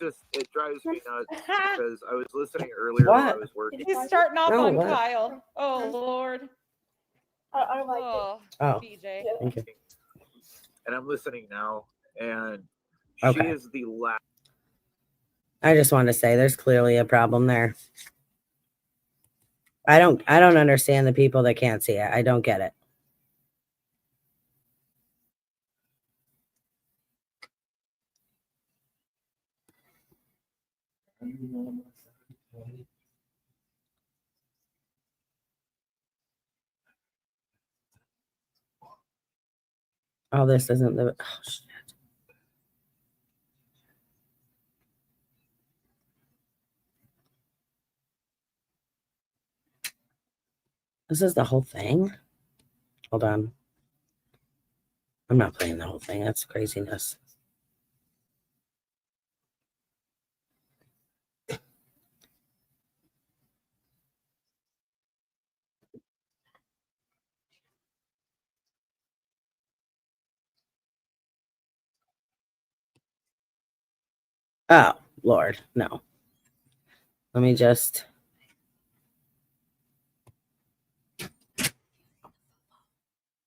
drives me nuts because I was listening earlier while I What? was working. He's starting off No, on what? Kyle. Oh Lord. I like Oh, Oh, BJ. thank you. And I'm listening now, and Okay. she is the last. I just want to say there's clearly a problem there. I don't understand the people that can't see it. I don't get it. Oh, this isn't the. Oh, shit. This is the whole thing? Hold on. I'm not playing the whole thing. That's craziness. Oh, Lord. No. Let me just.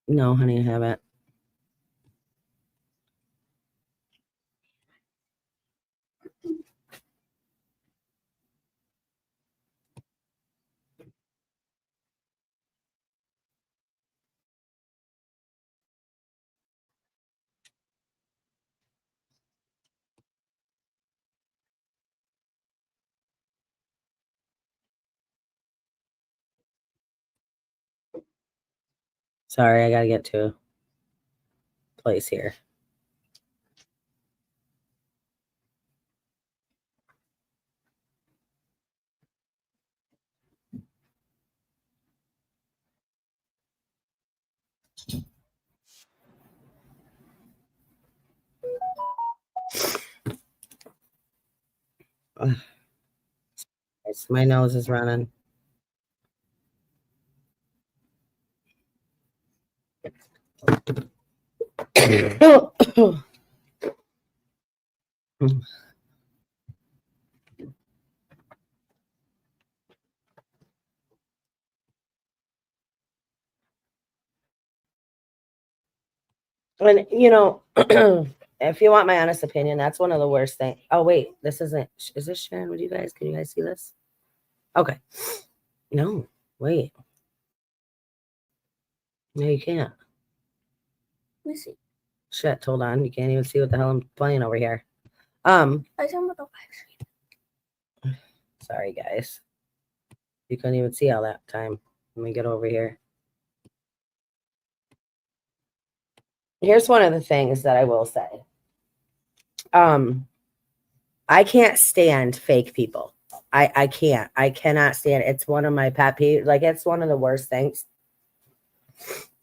No, honey, I haven't. Sorry, I gotta get to a place here. Ugh. My nose is running. And if you want my honest opinion, that's one of the worst things. Oh wait, this isn't. Is this Sharon? Would you guys? Can you guys see this? Okay. No, wait. No, you can't. Let me see. Shit, hold on. You can't even see what the hell I'm playing over here. I talking about the live stream. Sorry guys. You couldn't even see all that time. Let me get over here. Here's one of the things that I will say. I can't stand fake people. I can't. I cannot stand it. It's one of my pet peeves. Like, it's one of the worst things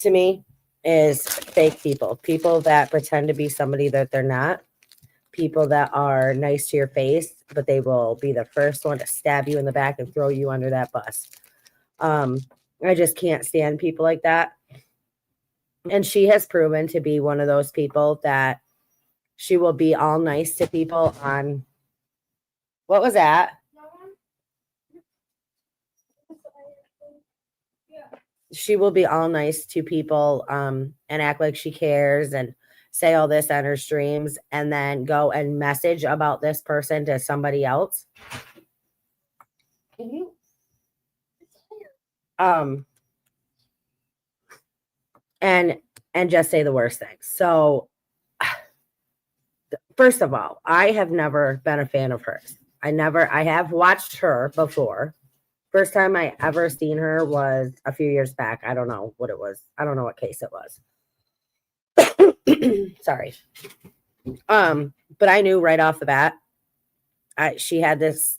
to me is fake people. People that pretend to be somebody that they're not. People that are nice to your face, but they will be the first one to stab you in the back and throw you under that bus. I just can't stand people like that. And she has proven to be one of those people that she will be all nice to people on. What was that? She will be all nice to people and act like she cares and say all this on her streams and then go and message about this person to somebody else. Can you? And just say the worst things. So first of all, I have never been a fan of hers. I have watched her before. First time I ever seen her was a few years back. I don't know what it was. I don't know what case it was. Sorry. But I knew right off the bat, she had this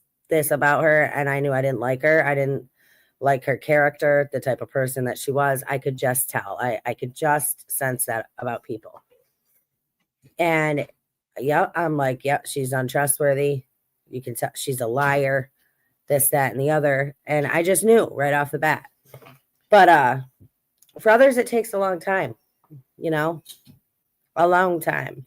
about her, and I knew I didn't like her. I didn't like her character, the type of person that she was. I could just tell. I could just sense that about people. And yeah, I'm like, yep, she's untrustworthy. You can tell she's a liar, this, that, and the other. And I just knew right off the bat. But For others, it takes a long time, you know, a long time.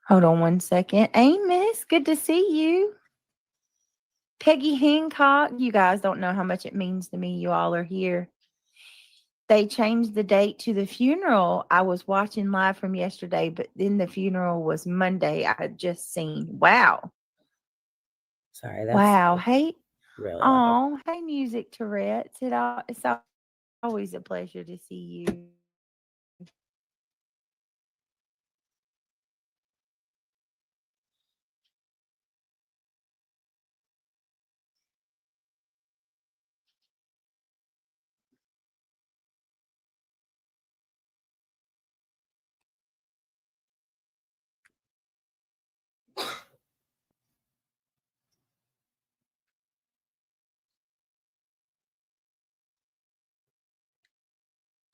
Hold on one second. Amos, good to see you. Peggy Hancock, you guys don't know how much it means to me. You all are here. They changed the date to the funeral. I was watching live from yesterday, but then the funeral was Monday. I had just seen. Wow. Sorry, that's Wow. Hey. really loud. Oh, hey, Music Tourette's. It's always a pleasure to see you.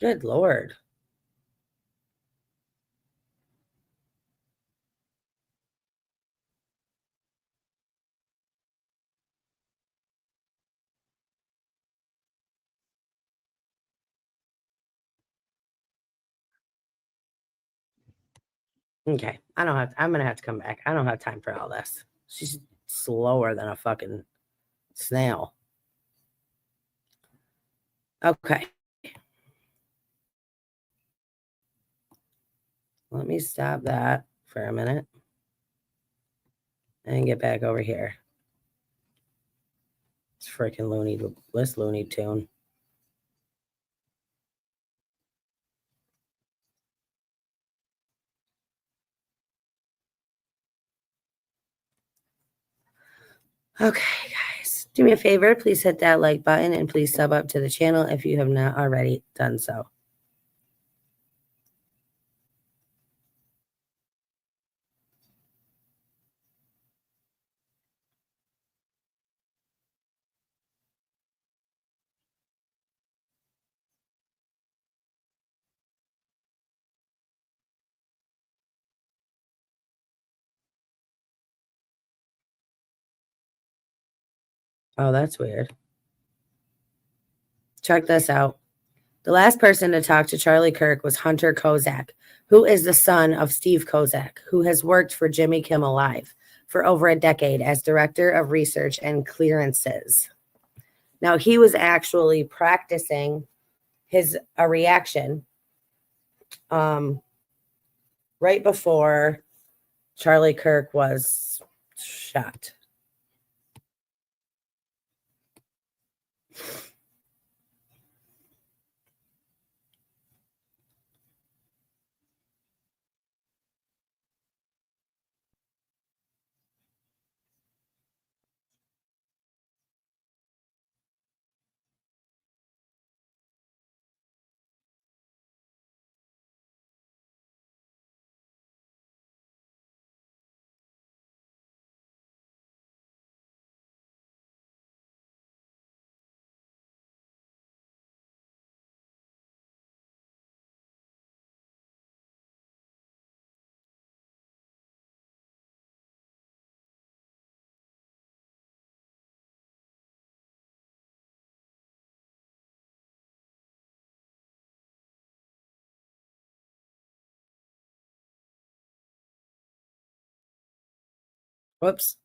Good Lord. Okay. I'm going to have to come back. I don't have time for all this. She's slower than a fucking snail. Okay. Let me stop that for a minute and get back over here. It's freaking Looney Tune. Okay, guys, do me a favor. Please hit that like button and please sub up to the channel if you have not already done so. Oh, that's weird. Check this out. The last person to talk to Charlie Kirk was Hunter Kozak, who is the son of Steve Kozak, who has worked for Jimmy Kimmel Live for over a decade as director of research and clearances. Now, he was actually practicing a reaction right before Charlie Kirk was shot. Whoops.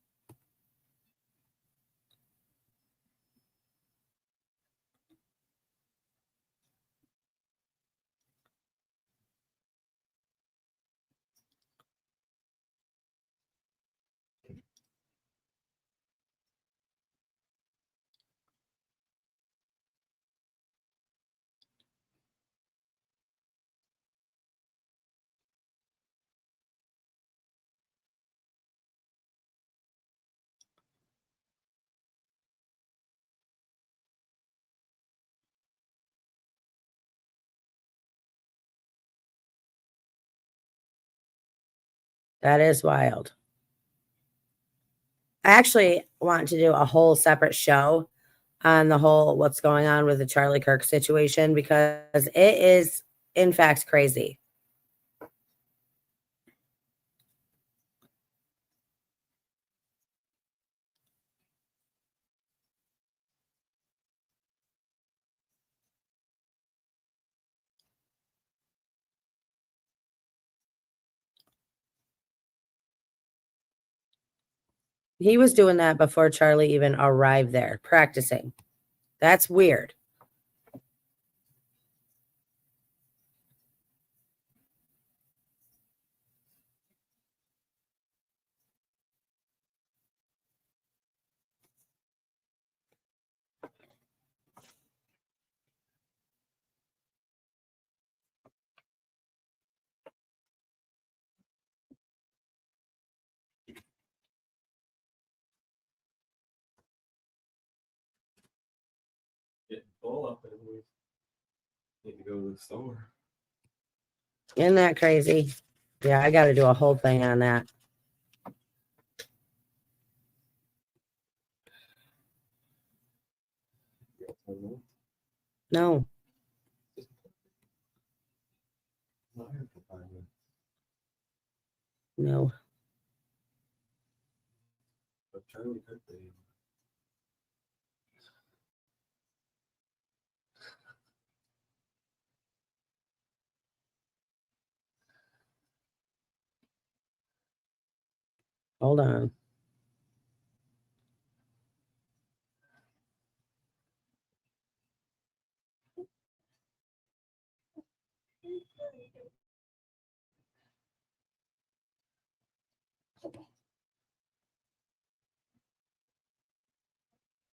That is wild. I actually want to do a whole separate show on the whole what's going on with the Charlie Kirk situation, because it is in fact crazy. He was doing that before Charlie even arrived there, practicing. That's weird. Getting full up and we need to go to the store. Isn't that crazy? Yeah, I got to do a whole thing on that. No. No. But Charlie Kirk, Hold on.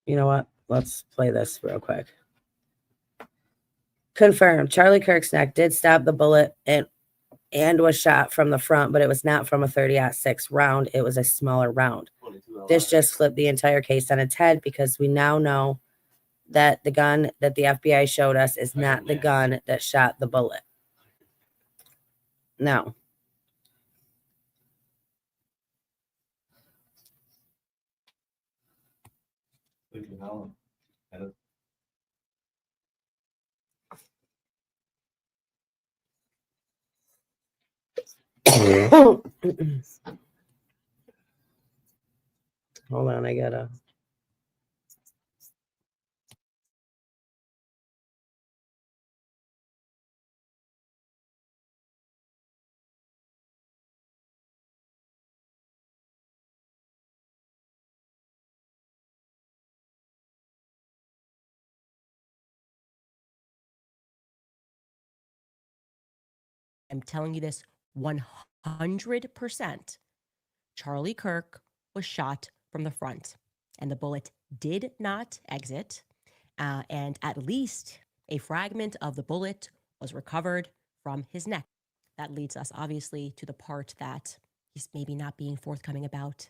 You know what? Let's play this real quick. Confirmed. Charlie Kirk's neck did stop the bullet and was shot from the front, but it was not from a 30-06 round. It was a smaller round. This just flipped the entire case on its head, because we now know that the gun that the FBI showed us is not the gun that shot the bullet. No. Hold on, I gotta. I'm telling you this 100%. Charlie Kirk was shot from the front, and the bullet did not exit. And at least a fragment of the bullet was recovered from his neck. That leads us, obviously, to the part that he's maybe not being forthcoming about.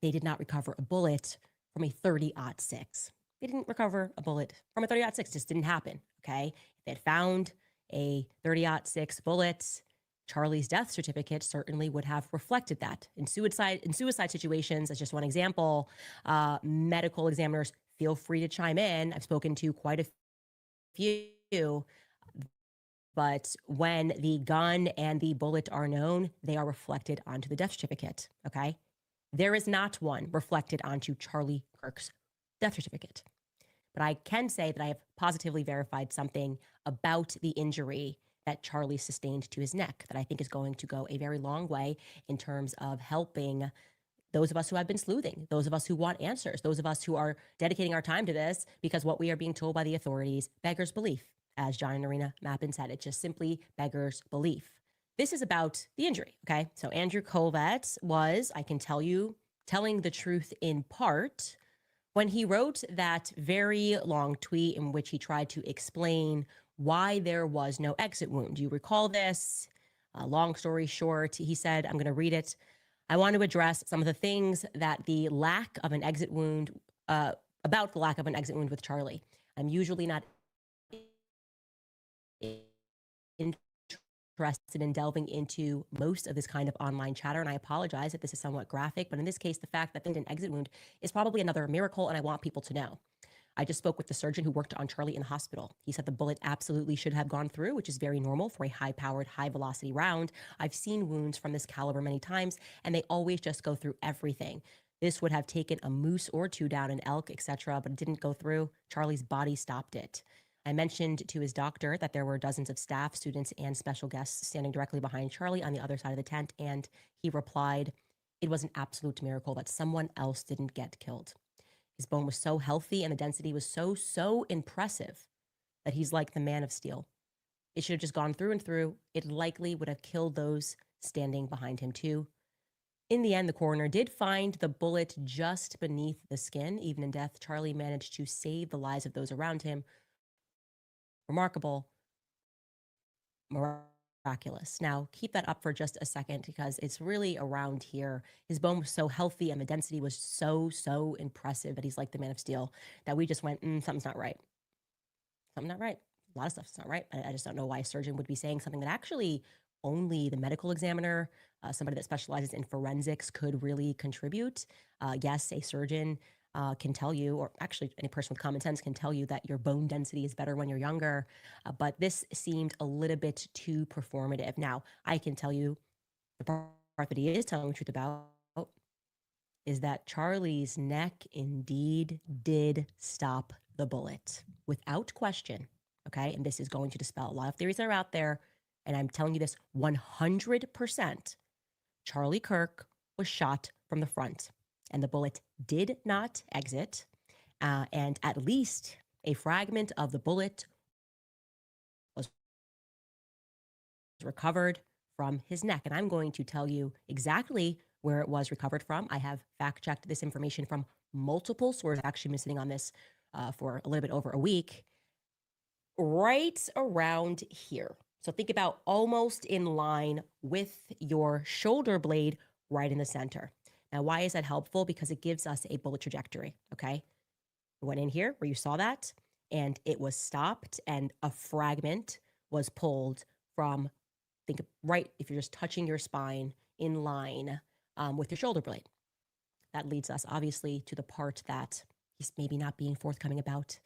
They did not recover a bullet from a 30-06. They didn't recover a bullet from a 30-06. Just didn't happen, okay? If they had found a 30-06 bullet, Charlie's death certificate certainly would have reflected that. In suicide situations, as just one example, medical examiners, feel free to chime in. I've spoken to quite a few, but when the gun and the bullet are known, they are reflected onto the death certificate, okay? There is not one reflected onto Charlie Kirk's death certificate. But I can say that I have positively verified something about the injury that Charlie sustained to his neck that I think is going to go a very long way in terms of helping those of us who have been sleuthing, those of us who want answers, those of us who are dedicating our time to this, because what we are being told by the authorities beggars belief. As John and Arena Mappin said, it just simply beggars belief. This is about the injury, okay? So Andrew Colvett was, I can tell you, telling the truth in part when he wrote that very long tweet in which he tried to explain why there was no exit wound. Do you recall this? Long story short, he said, I'm going to read it. I want to address some of the things that the lack of an exit wound, about the lack of an exit wound with Charlie. I'm usually not interested in delving into most of this kind of online chatter, and I apologize if this is somewhat graphic, but in this case, the fact that they did an exit wound is probably another miracle, and I want people to know. I just spoke with the surgeon who worked on Charlie in the hospital. He said the bullet absolutely should have gone through, which is very normal for a high-powered, high-velocity round. I've seen wounds from this caliber many times, and they always just go through everything. This would have taken a moose or two down, an elk, etc., but it didn't go through. Charlie's body stopped it. I mentioned to his doctor that there were dozens of staff, students, and special guests standing directly behind Charlie on the other side of the tent, and he replied, it was an absolute miracle that someone else didn't get killed. His bone was so healthy and the density was so impressive that he's like the man of steel. It should have just gone through and through. It likely would have killed those standing behind him too. In the end, the coroner did find the bullet just beneath the skin. Even in death, Charlie managed to save the lives of those around him. Remarkable, miraculous. Now, keep that up for just a second because it's really around here. His bone was so healthy and the density was so impressive that he's like the man of steel that we just went, something's not right. Something not right. A lot of stuff's not right. I just don't know why a surgeon would be saying something that actually only the medical examiner, somebody that specializes in forensics, could really contribute. Yes, a surgeon can tell you, or actually any person with common sense can tell you that your bone density is better when you're younger, but this seemed a little bit too performative. Now, I can tell you the part that he is telling the truth about is that Charlie's neck indeed did stop the bullet without question, okay? And this is going to dispel a lot of theories that are out there, and I'm telling you this 100%. Charlie Kirk was shot from the front, and the bullet did not exit, and at least a fragment of the bullet was recovered from his neck. And I'm going to tell you exactly where it was recovered from. I have fact-checked this information from multiple sources. I've actually been sitting on this for a little bit over a week. Right around here. So think about almost in line with your shoulder blade right in the center. Now, why is that helpful? Because it gives us a bullet trajectory, okay? It went in here where you saw that, and it was stopped, and a fragment was pulled from, think right, if you're just touching your spine in line with your shoulder blade. That leads us, obviously, to the part that he's maybe not being forthcoming about.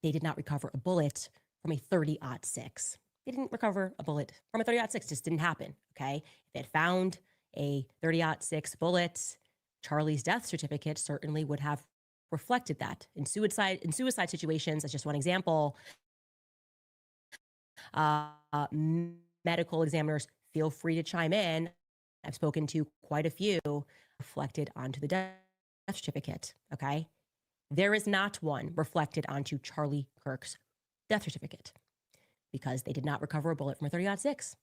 They did not recover a bullet from a 30-06. They didn't recover a bullet from a 30-06. It just didn't happen, okay? If they had found a 30-06 bullet, Charlie's death certificate certainly would have reflected that. In suicide situations, as just one example, medical examiners, feel free to chime in. I've spoken to quite a few, reflected onto the death certificate, okay? There is not one reflected onto Charlie Kirk's death certificate because they did not recover a bullet from a 30-06.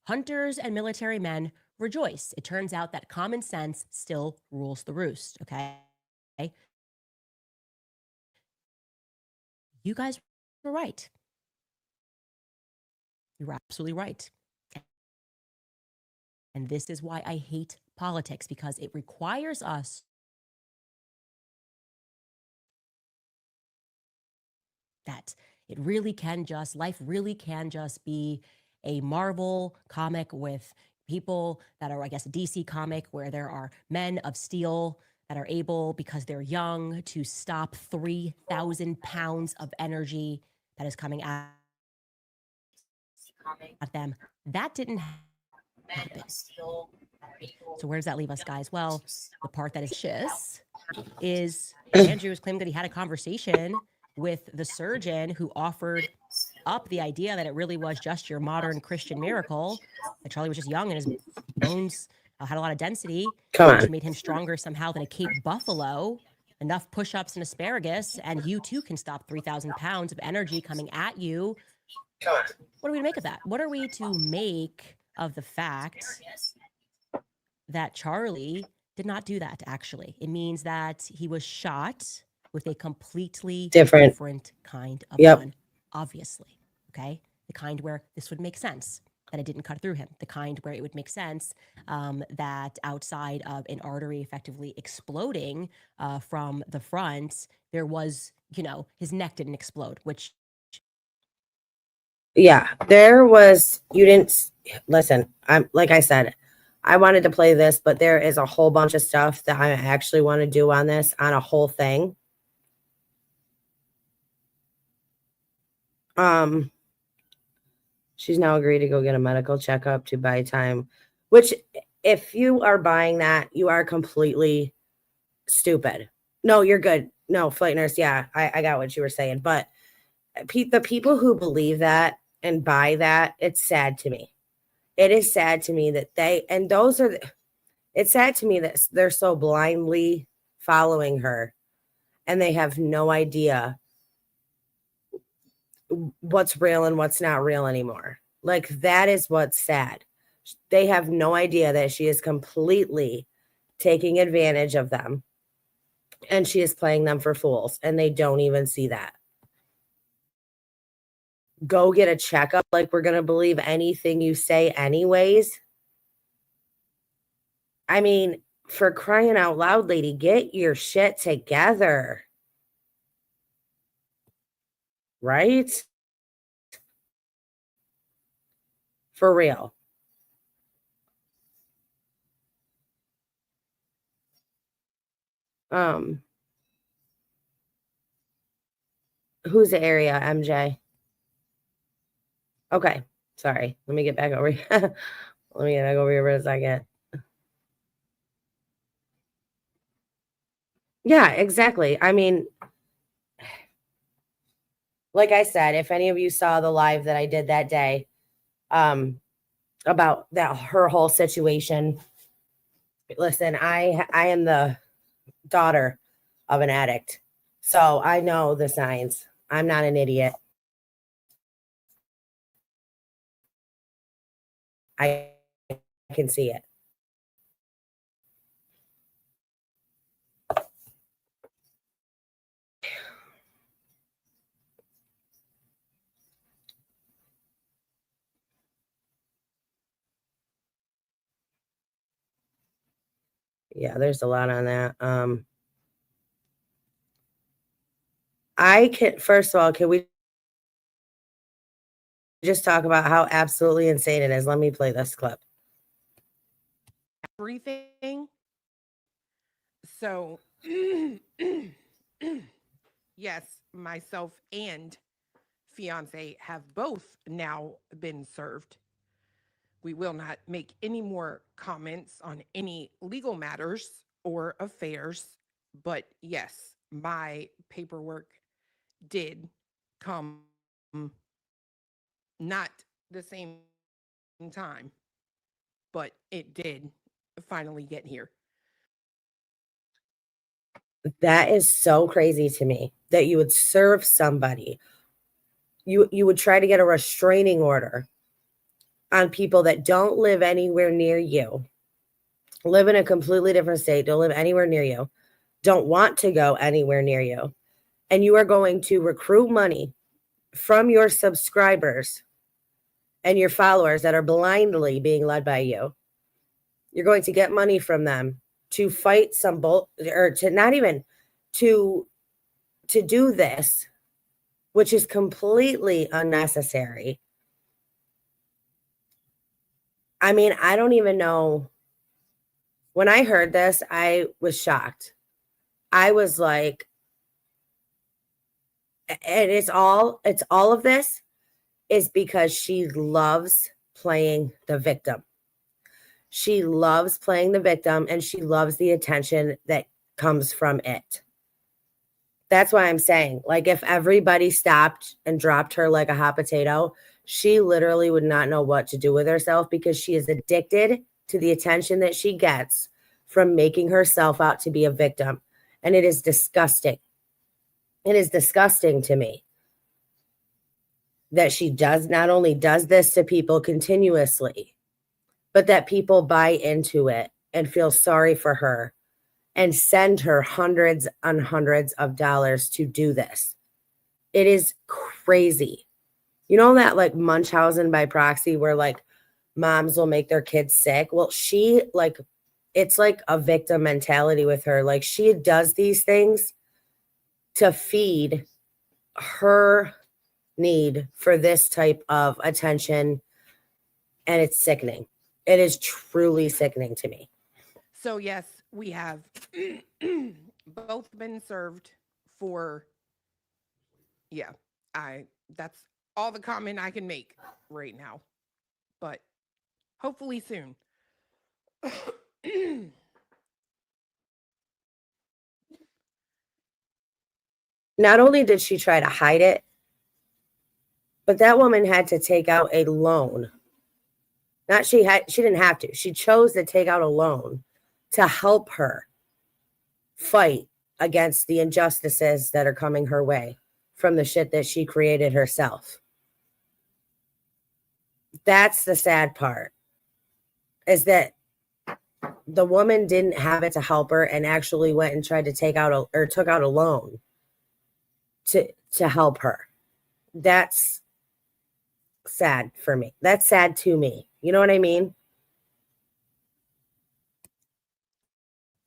Hunters and military men rejoice. It turns out that common sense still rules the roost, okay? You guys were right. You were absolutely right. And this is why I hate politics, because it requires us that it really can just, life really can just be a Marvel comic with people that are, I guess, a DC comic where there are men of steel that are able, because they're young, to stop 3,000 pounds of energy that is coming at them. That didn't happen. So where does that leave us, guys? Well, the part that is vicious is Andrew was claiming that he had a conversation with the surgeon who offered up the idea that it really was just your modern Christian miracle, that Charlie was just young and his bones had a lot of density, which made him stronger somehow than a Cape buffalo, enough push-ups and asparagus, and you too can stop 3,000 pounds of energy coming at you. What are we to make of that? What are we to make of the fact that Charlie did not do that, actually? It means that he was shot with a completely different kind of gun, obviously, okay? The kind where this would make sense, that it didn't cut through him. The kind where it would make sense that outside of an artery effectively exploding from the front, there was, his neck didn't explode, which... Yeah, there was, you didn't, listen, like I said, I wanted to play this, but there is a whole bunch of stuff that I actually want to do on this, on a whole thing. She's now agreed to go get a medical checkup to buy time, which if you are buying that, you are completely stupid. No, you're good. No, flight nurse. Yeah, I got what you were saying. But the people who believe that and buy that, it's sad to me. It is sad to me that it's sad to me that they're so blindly following her and they have no idea what's real and what's not real anymore. Like, that is what's sad. They have no idea that she is completely taking advantage of them and she is playing them for fools, and they don't even see that. Go get a checkup like we're going to believe anything you say anyways. I mean, for crying out loud, lady, get your shit together. Right? For real. Who's the area, MJ? Okay. Sorry. Let me get back over here. Let me get back over here for a second. Yeah, exactly. I mean, like I said, if any of you saw the live that I did that day, about that her whole situation, listen, I am the daughter of an addict, so I know the signs. I'm not an idiot. I can see it. Yeah, there's a lot on that. I can, first of all, can we just talk about how absolutely insane it is? Let me play this clip. Everything. So, yes, myself and fiance have both now been served. We will not make any more comments on any legal matters or affairs, but yes, my paperwork did come not the same time, but it did finally get here. That is so crazy to me that you would serve somebody. You would try to get a restraining order on people that don't live anywhere near you, live in a completely different state, don't live anywhere near you, don't want to go anywhere near you. And you are going to recruit money from your subscribers and your followers that are blindly being led by you. You're going to get money from them to fight some or to not even to do this, which is completely unnecessary. I mean, I don't even know. When I heard this, I was shocked. I was like, and it's all of this is because she loves playing the victim. She loves playing the victim and she loves the attention that comes from it. That's why I'm saying, like, if everybody stopped and dropped her like a hot potato, she literally would not know what to do with herself because she is addicted to the attention that she gets from making herself out to be a victim. And it is disgusting. It is disgusting to me that she not only does this to people continuously, but that people buy into it and feel sorry for her and send her hundreds and hundreds of dollars to do this. It is crazy. You know that like Munchausen by proxy where like moms will make their kids sick? Well, she like, it's like a victim mentality with her. Like she does these things to feed her need for this type of attention. And it's sickening. It is truly sickening to me. So yes, we have both been served for, yeah, that's all the comment I can make right now, but hopefully soon. Not only did she try to hide it, but that woman had to take out a loan. She didn't have to. She chose to take out a loan to help her fight against the injustices that are coming her way from the shit that she created herself. That's the sad part, is that the woman didn't have it to help her and actually went and tried to took out a loan to help her. That's sad for me. That's sad to me. You know what I mean?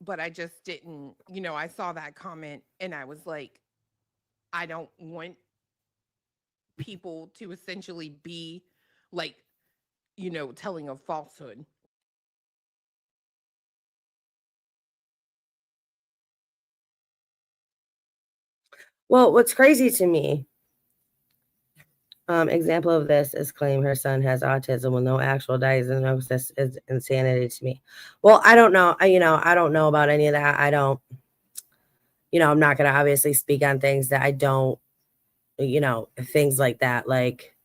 But I just didn't, I saw that comment and I was like, I don't want people to essentially be like, telling a falsehood. Well, what's crazy to me, example of this is claim her son has autism with no actual diagnosis is insanity to me. Well, I don't know. I don't know about any of that. I don't, I'm not going to obviously speak on things that I don't, things like that, like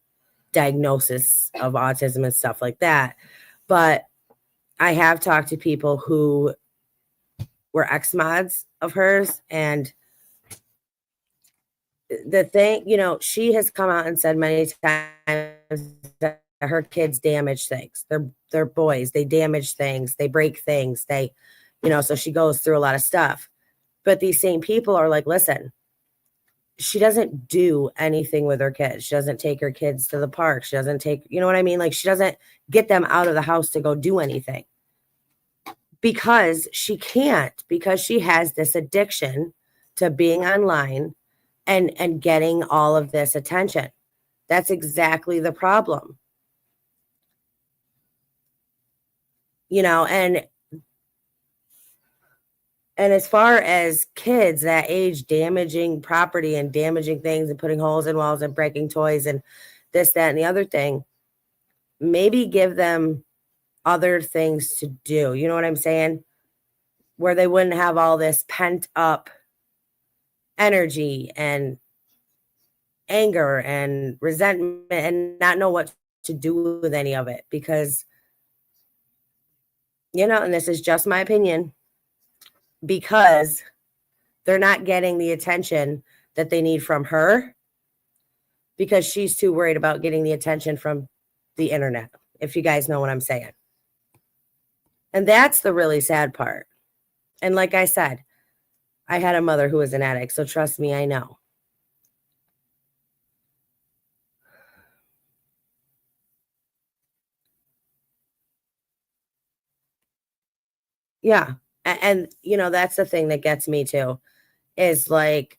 diagnosis of autism and stuff like that. But I have talked to people who were ex-mods of hers, and the thing, she has come out and said many times that her kids damage things. They're boys. They damage things. They break things. So she goes through a lot of stuff. But these same people are like, listen, she doesn't do anything with her kids. She doesn't take her kids to the park. She doesn't take, you know what I mean? Like, she doesn't get them out of the house to go do anything because she can't, because she has this addiction to being online and getting all of this attention. That's exactly the problem. And as far as kids that age damaging property and damaging things and putting holes in walls and breaking toys and this, that, and the other thing, maybe give them other things to do. You know what I'm saying? Where they wouldn't have all this pent up energy and anger and resentment and not know what to do with any of it because, and this is just my opinion, because they're not getting the attention that they need from her because she's too worried about getting the attention from the internet, if you guys know what I'm saying. And that's the really sad part. And like I said, I had a mother who was an addict, so trust me, I know. Yeah. And that's the thing that gets me too, is like,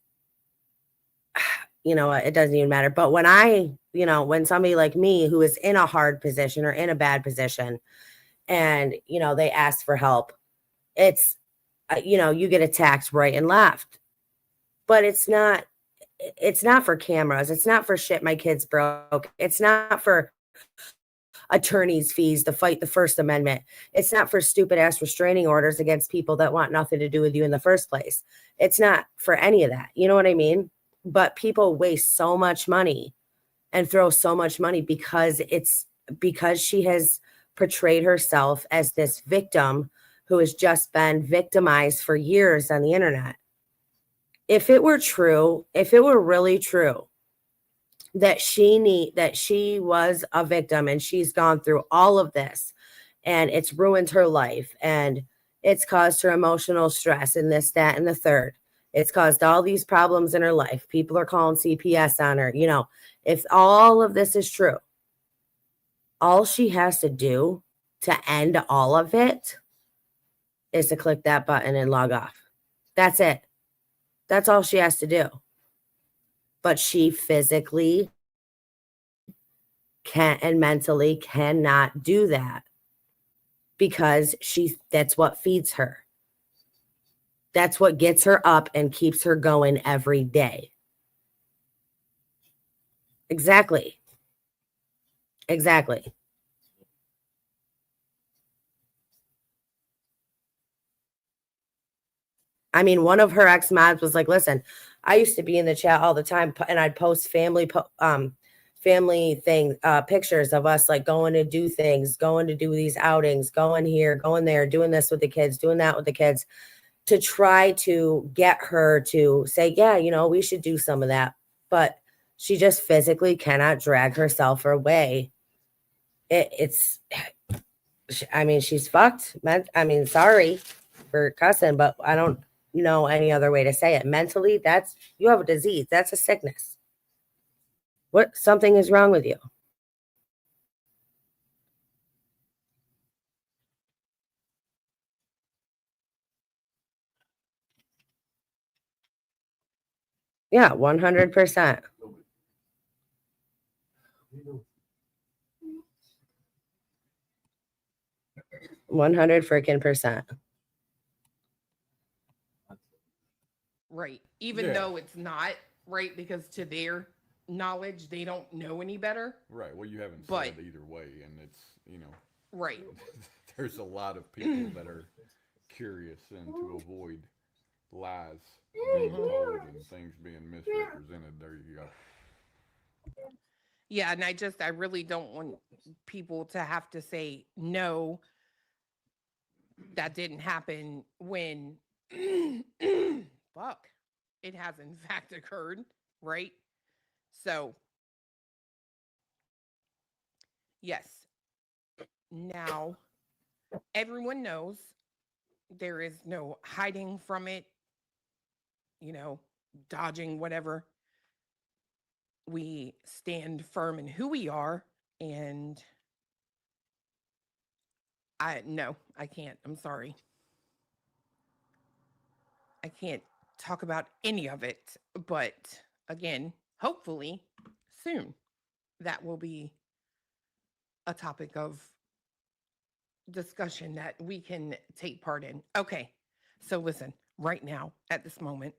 it doesn't even matter. But when somebody like me who is in a hard position or in a bad position and, they ask for help, it's, you get attacked right and left. But it's not for cameras. It's not for shit my kids broke. It's not for attorney's fees to fight the First Amendment. It's not for stupid ass restraining orders against people that want nothing to do with you in the first place. It's not for any of that. You know what I mean? But people waste so much money and throw so much money because she has portrayed herself as this victim who has just been victimized for years on the internet. If it were really true that she was a victim and she's gone through all of this and it's ruined her life and it's caused her emotional stress and this, that, and the third, it's caused all these problems in her life. People are calling CPS on her. If all of this is true, all she has to do to end all of it is to click that button and log off. That's it. That's all she has to do. But she physically can't and mentally cannot do that because that's what feeds her. That's what gets her up and keeps her going every day. Exactly. Exactly. I mean, one of her ex-mods was like, listen, I used to be in the chat all the time and I'd post family pictures of us like going to do things, going to do these outings, going here, going there, doing this with the kids, doing that with the kids, to try to get her to say, yeah, you know, we should do some of that. But she just physically cannot drag herself away. I mean, she's fucked. I mean, sorry for cussing, but I don't know any other way to say it. Mentally, you have a disease. That's a sickness. Something is wrong with you. Yeah, 100%. 100 freaking percent. Right. Even though it's not right, because to their knowledge, they don't know any better. Right. Well, you haven't But said either way, and it's, you know, right. There's a lot of people that are curious and to avoid lies being told and things being misrepresented. There you go. Yeah, and I really don't want people to have to say no, that didn't happen when fuck, it has in fact occurred, right? So yes. Now everyone knows there is no hiding from it, you know, dodging whatever. We stand firm in who we are, and I can't. I'm sorry. I can't talk about any of it, but again, hopefully soon that will be a topic of discussion that we can take part in. Okay. So listen, right now at this moment,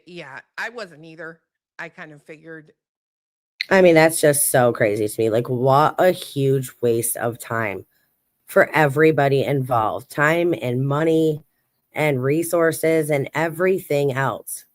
yeah, I wasn't either. I kind of figured. I mean, that's just so crazy to me. Like, what a huge waste of time for everybody involved. Time and money and resources and everything else.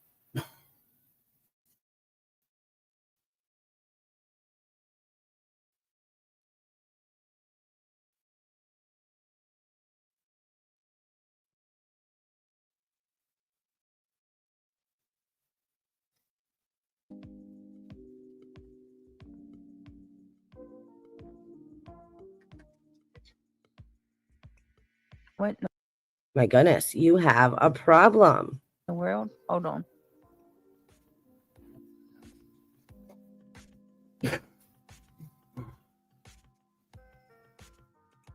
What in My goodness, you have a problem. the world? Hold on.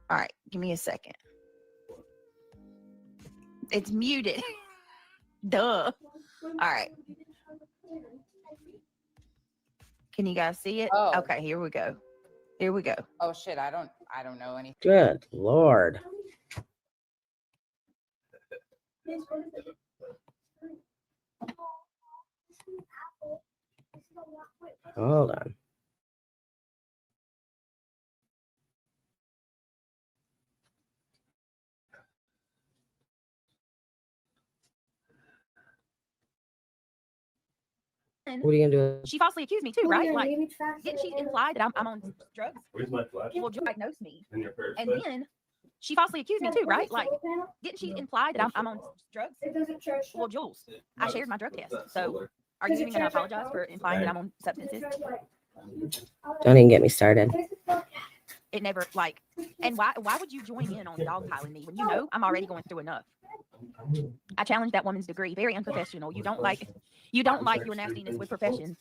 All right, give me a second. It's muted. Duh. All right. Can you guys see it? Oh. Okay, here we go. Here we go. Oh shit, I don't know anything. Good Lord. Hold on. What are you gonna do? She falsely accused me too, right? Like, didn't she imply that I'm on drugs? Where's my flash? Well, Joe diagnosed me, In your purse. and then she falsely accused me too, right? Like, didn't she imply that I'm on drugs? Well, Jules, I shared my drug test. So, are you even going to apologize for implying that I'm on substances? Don't even get me started. It never like, and why would you join in on dogpiling me when you know I'm already going through enough? I challenged that woman's degree. Very unprofessional. You don't like your nastiness with professions.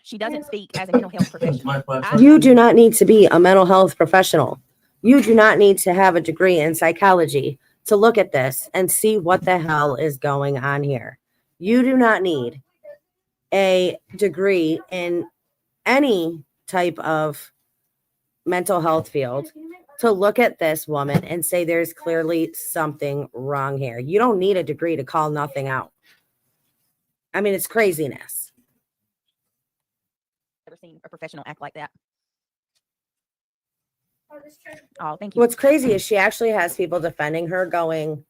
She doesn't speak as a mental health professional. You do not need to be a mental health professional. You do not need to have a degree in psychology to look at this and see what the hell is going on here. You do not need a degree in any type of mental health field to look at this woman and say there's clearly something wrong here. You don't need a degree to call nothing out. I mean, it's craziness. ever seen a professional act like that. Oh, thank you. What's crazy is she actually has people defending her going,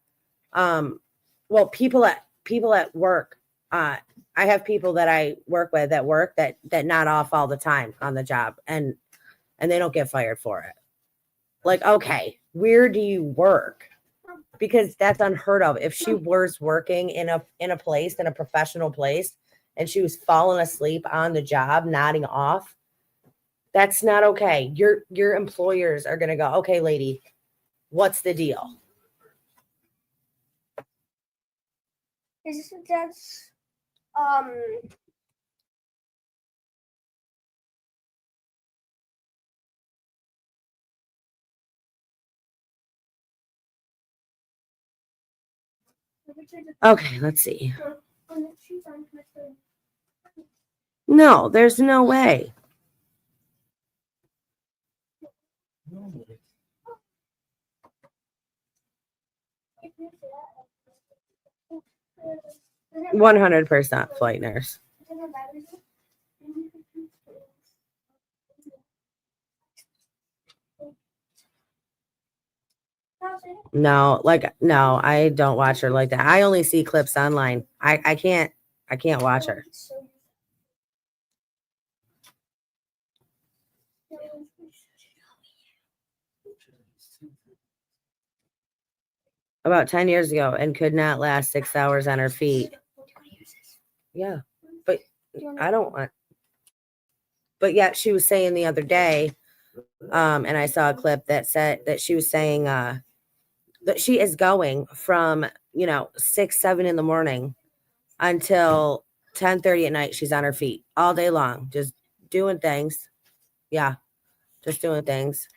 well, people at work, I have people that I work with at work that not off all the time on the job and they don't get fired for it. Like, okay, where do you work? Because that's unheard of. If she was working in a place, in a professional place, and she was falling asleep on the job, nodding off, that's not okay. Your employers are gonna go, okay, lady, what's the deal? Is this dad's Okay, let's see. No, there's no way. Is 100% flight nurse. No, I don't watch her like that. I only see clips online. I can't watch her. About 10 years ago and could not last 6 hours on her feet. Yeah. But I don't want. But yet she was saying the other day, and I saw a clip that said that she was saying that she is going from 6, 7 in the morning until 10:30 at night. She's on her feet all day long, just doing things. Yeah, just doing things.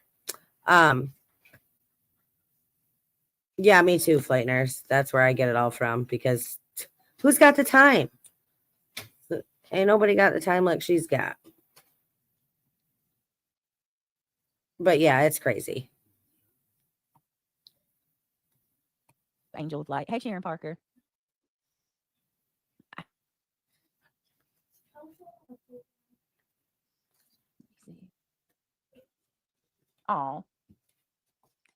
Yeah, me too, flight nurse. That's where I get it all from, because who's got the time? Ain't nobody got the time like she's got. But yeah, it's crazy. Angel of Light. Hey, Sharon Parker. Oh,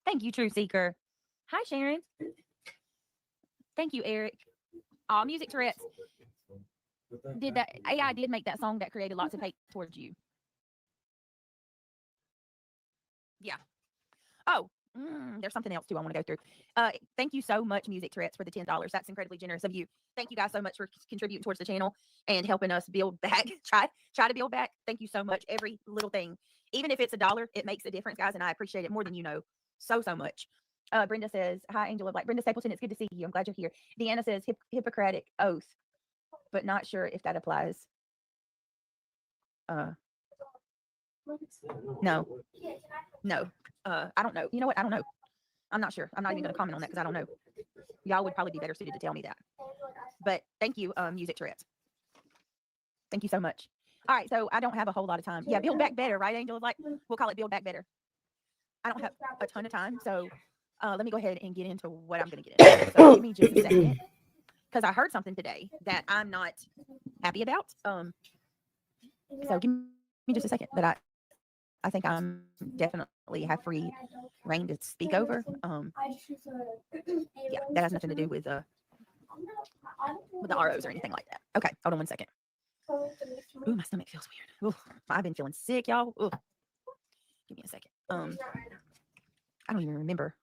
thank you, True Seeker. Hi, Sharon. Thank you, Eric. Oh, Music Tourette's. Did that AI did make that song that created lots of hate towards you? Yeah. Oh, there's something else too I want to go through. Thank you so much, Music Tourette's, for the $10. That's incredibly generous of you. Thank you guys so much for contributing towards the channel and helping us build back. Try to build back. Thank you so much. Every little thing, even if it's $1, it makes a difference, guys, and I appreciate it more than you know. So much. Brenda says, "Hi, Angel of Light." Brenda Stapleton, it's good to see you. I'm glad you're here. Deanna says, "Hippocratic oath," but not sure if that applies. No. I don't know. You know what? I don't know. I'm not sure. I'm not even going to comment on that because I don't know. Y'all would probably be better suited to tell me that. But thank you, Music Tourette's. Thank you so much. All right, so I don't have a whole lot of time. Yeah, build back better, right, Angel? Like, we'll call it build back better. I don't have a ton of time, so let me go ahead and get into what I'm going to get into. So give me just a second, because I heard something today that I'm not happy about. So give me just a second that I think I'm definitely have free reign to speak over. Yeah, that has nothing to do with the ROs or anything like that. Okay, hold on 1 second. Ooh, my stomach feels weird. Ooh, I've been feeling sick, y'all. Ooh. Give me a second. I don't even remember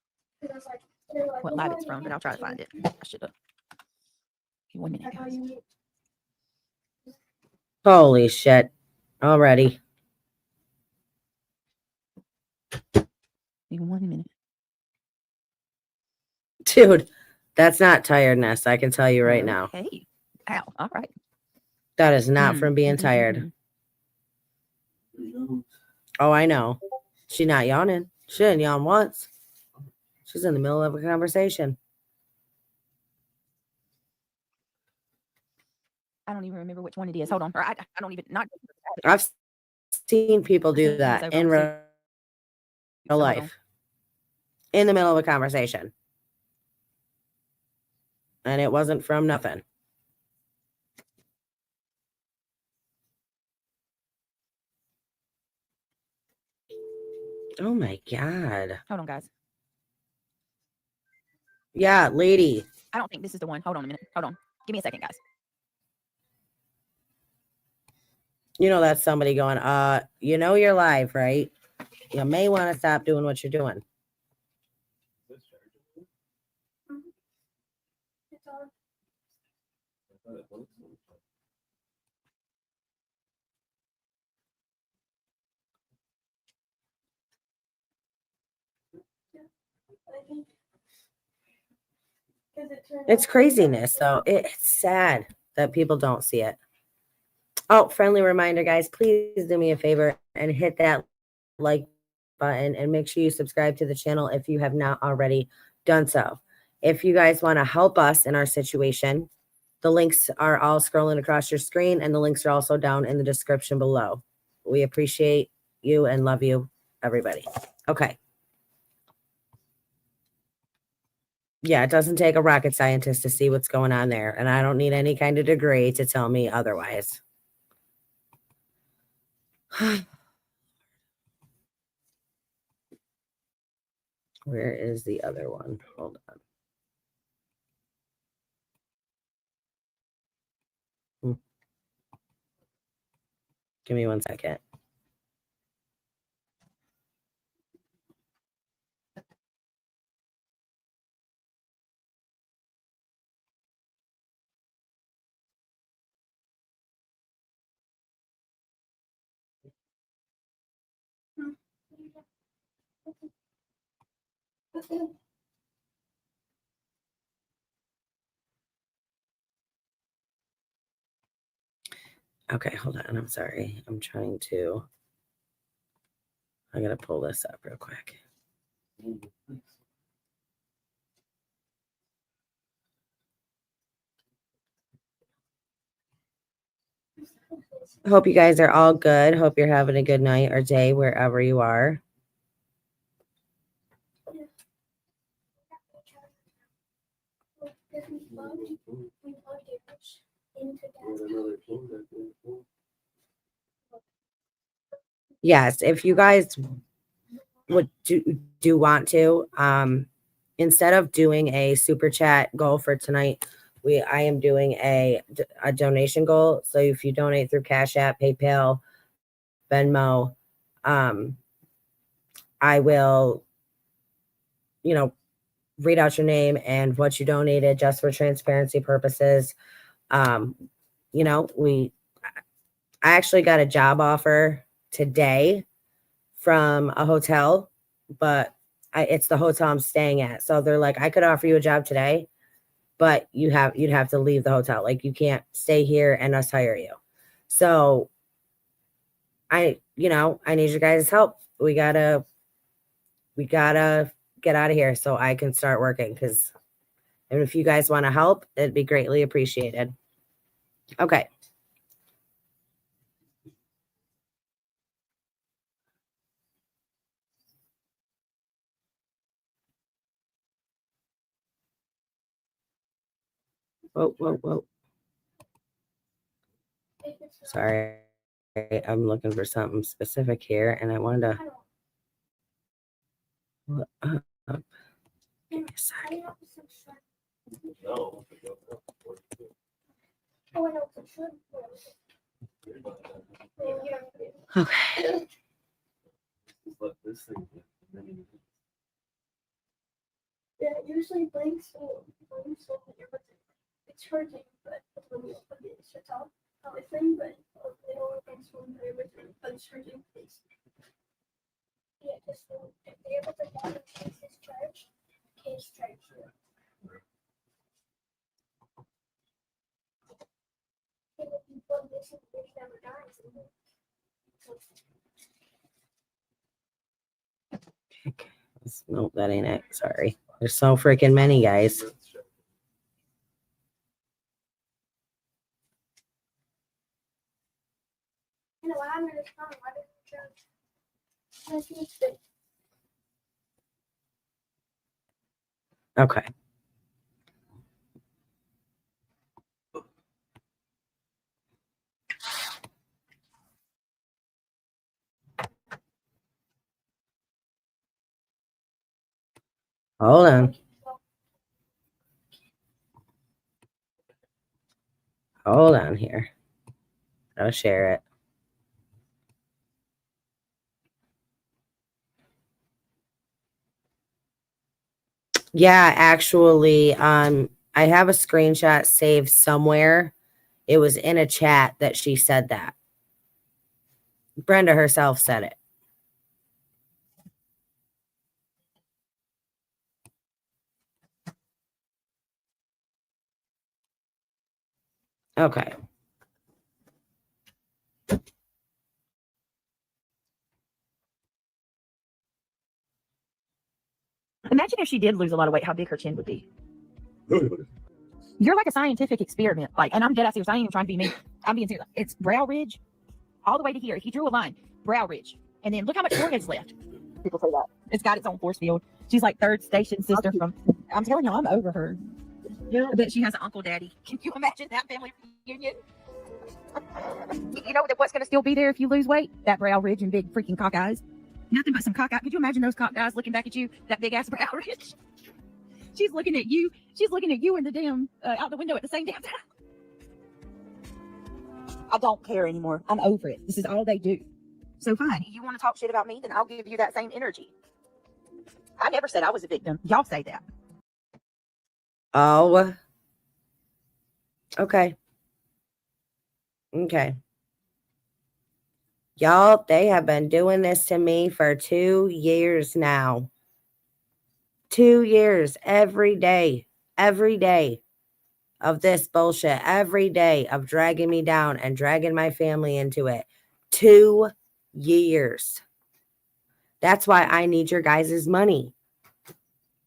what live it's from, but I'll try to find it. I should have. 1 minute, guys. Holy shit. Already. Even 1 minute. Dude, that's not tiredness. I can tell you right now. Hey. Ow. All right. That is not from being tired. Oh, I know. She's not yawning. She didn't yawn once. She's in the middle of a conversation. I don't even remember which one it is. Hold on. Or I don't even not. I've seen people do that in real life. In the middle of a conversation. And it wasn't from nothing. Oh my God. Hold on, guys. Yeah, lady. I don't think this is the one. Hold on a minute. Hold on. Give me a second, guys. You know that's somebody going, you know you're live, right? You may want to stop doing what you're doing. It's craziness, though. It's sad that people don't see it. Oh, friendly reminder, guys, please do me a favor and hit that like button and make sure you subscribe to the channel if you have not already done so. If you guys want to help us in our situation, the links are all scrolling across your screen and the links are also down in the description below. We appreciate you and love you, everybody. Okay. Yeah, it doesn't take a rocket scientist to see what's going on there, and I don't need any kind of degree to tell me otherwise. Where is the other one? Hold on. Give me 1 second. Okay, hold on. I'm sorry. I gotta pull this up real quick. I hope you guys are all good. Hope you're having a good night or day wherever you are. Yes, if you guys would do want to, instead of doing a super chat goal for tonight, I am doing a donation goal. So if you donate through Cash App, PayPal, Venmo, I will, read out your name and what you donated just for transparency purposes. I actually got a job offer today from a hotel, but it's the hotel I'm staying at. So they're like, I could offer you a job today, but you'd have to leave the hotel. Like you can't stay here and us hire you. So I need your guys' help. We gotta get out of here so I can start working, and if you guys want to help, it'd be greatly appreciated. Okay. Whoa. Sorry. I'm looking for something specific here, and I wanted to. Give me a second. Okay. Yeah, it usually blinks it's charging, but when you plug it, it shuts off everything, but it only blinks when it's charging. Yeah, just if they have the bottom case is charged, case charged. And if you plug this in, it never dies. Nope, that ain't it. Sorry. There's so freaking many, guys. You know, I'm in this phone. Why doesn't it charge? Okay. Hold on. Hold on here. I'll share it. Yeah, actually, I have a screenshot saved somewhere. It was in a chat that she said that. Brenda herself said it. Okay. Imagine if she did lose a lot of weight, how big her chin would be. You're like a scientific experiment. Like, and I'm dead ass serious. I ain't even trying to be mean. I'm being serious. It's brow ridge all the way to here. He drew a line, brow ridge. And then look how much forehead's left. People say that. It's got its own force field. She's like third station sister from, I'm telling you, I'm over her. Yeah. I bet she has an uncle daddy. Can you imagine that family reunion? You know what's going to still be there if you lose weight? That brow ridge and big freaking cock eyes. Nothing but some cock eyes. Could you imagine those cock eyes looking back at you? That big ass brow ridge. She's looking at you. She's looking at you in the damn out the window at the same damn time. I don't care anymore. I'm over it. This is all they do. So fine. You want to talk shit about me? Then I'll give you that same energy. I never said I was a victim. Y'all say that. Oh. Okay. Okay. Y'all, they have been doing this to me for 2 years now. 2 years, every day of this bullshit, every day of dragging me down and dragging my family into it. 2 years. That's why I need your guys' money.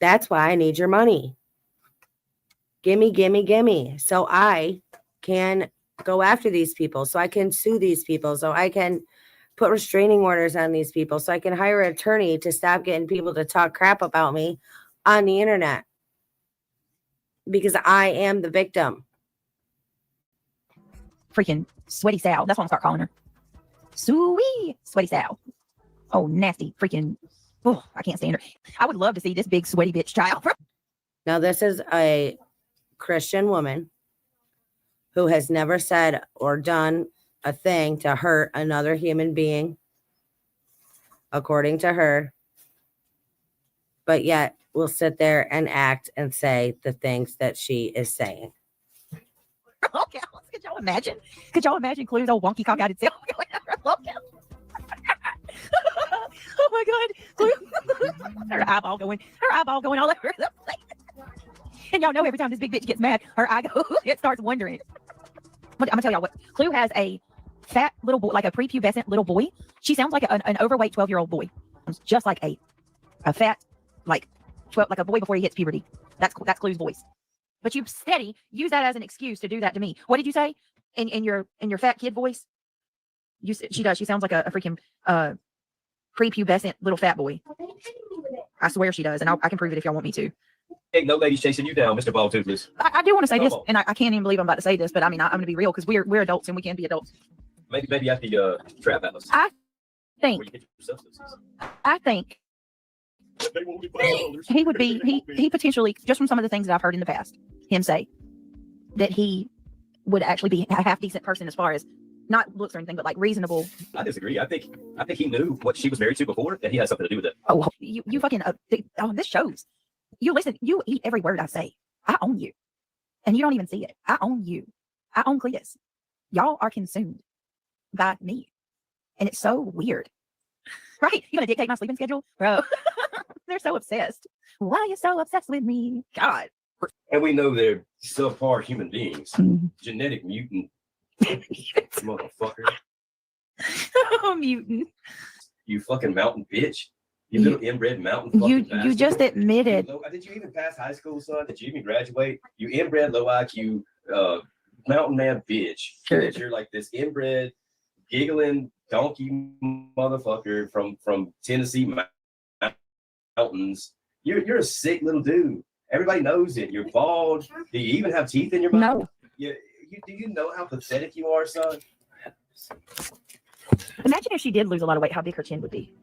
That's why I need your money. Gimme, gimme, gimme. So I can go after these people, so I can sue these people, so I can put restraining orders on these people, so I can hire an attorney to stop getting people to talk crap about me on the internet. Because I am the victim. Freaking Sweaty Sal. That's what I'm start calling her. Sweet Sweaty Sal. Oh, nasty freaking. Oh, I can't stand her. I would love to see this big sweaty bitch child. Now, this is a Christian woman who has never said or done a thing to hurt another human being, according to her, but yet will sit there and act and say the things that she is saying. Okay, could y'all imagine? Could y'all imagine Clue's old wonky cock out itself? Oh my God, Clue. Her eyeball going all over the place. And y'all know every time this big bitch gets mad, her eye goes, it starts wondering. I'm gonna tell y'all what. Clue has a fat little boy, like a prepubescent little boy. She sounds like an overweight 12-year-old boy. Just like a fat, like 12, like a boy before he hits puberty. That's Clue's voice. But you steady use that as an excuse to do that to me. What did you say in your fat kid voice? She does. She sounds like a freaking prepubescent little fat boy. I swear she does, and I can prove it if y'all want me to. Ain't no ladies chasing you down, Mr. Ball Toothless. I do want to say this, and I can't even believe I'm about to say this, but I mean, I'm going to be real because we're adults and we can be adults. Maybe at the trap house. I think he would be he potentially, just from some of the things that I've heard in the past, him say that he would actually be a half decent person as far as not looks or anything, but like reasonable. I disagree. I think he knew what she was married to before, and he had something to do with it. Oh, you fucking this shows. You listen. You eat every word I say. I own you, and you don't even see it. I own you. I own Cletus. Y'all are consumed by me, and it's so weird. Right? You gonna dictate my sleeping schedule, bro? They're so obsessed. Why are you so obsessed with me? God. And we know they're subpar human beings. Genetic mutant. Motherfucker. Oh, mutant. You fucking mountain bitch. You little inbred mountain fucking bastard. You just admitted. Did you even pass high school, son? Did you even graduate? You inbred low IQ mountain man bitch. Sure. You're like this inbred giggling donkey motherfucker from Tennessee mountains. You're a sick little dude. Everybody knows it. You're bald. Do you even have teeth in your mouth? No. Do you know how pathetic you are, son? Imagine if she did lose a lot of weight, how big her chin would be.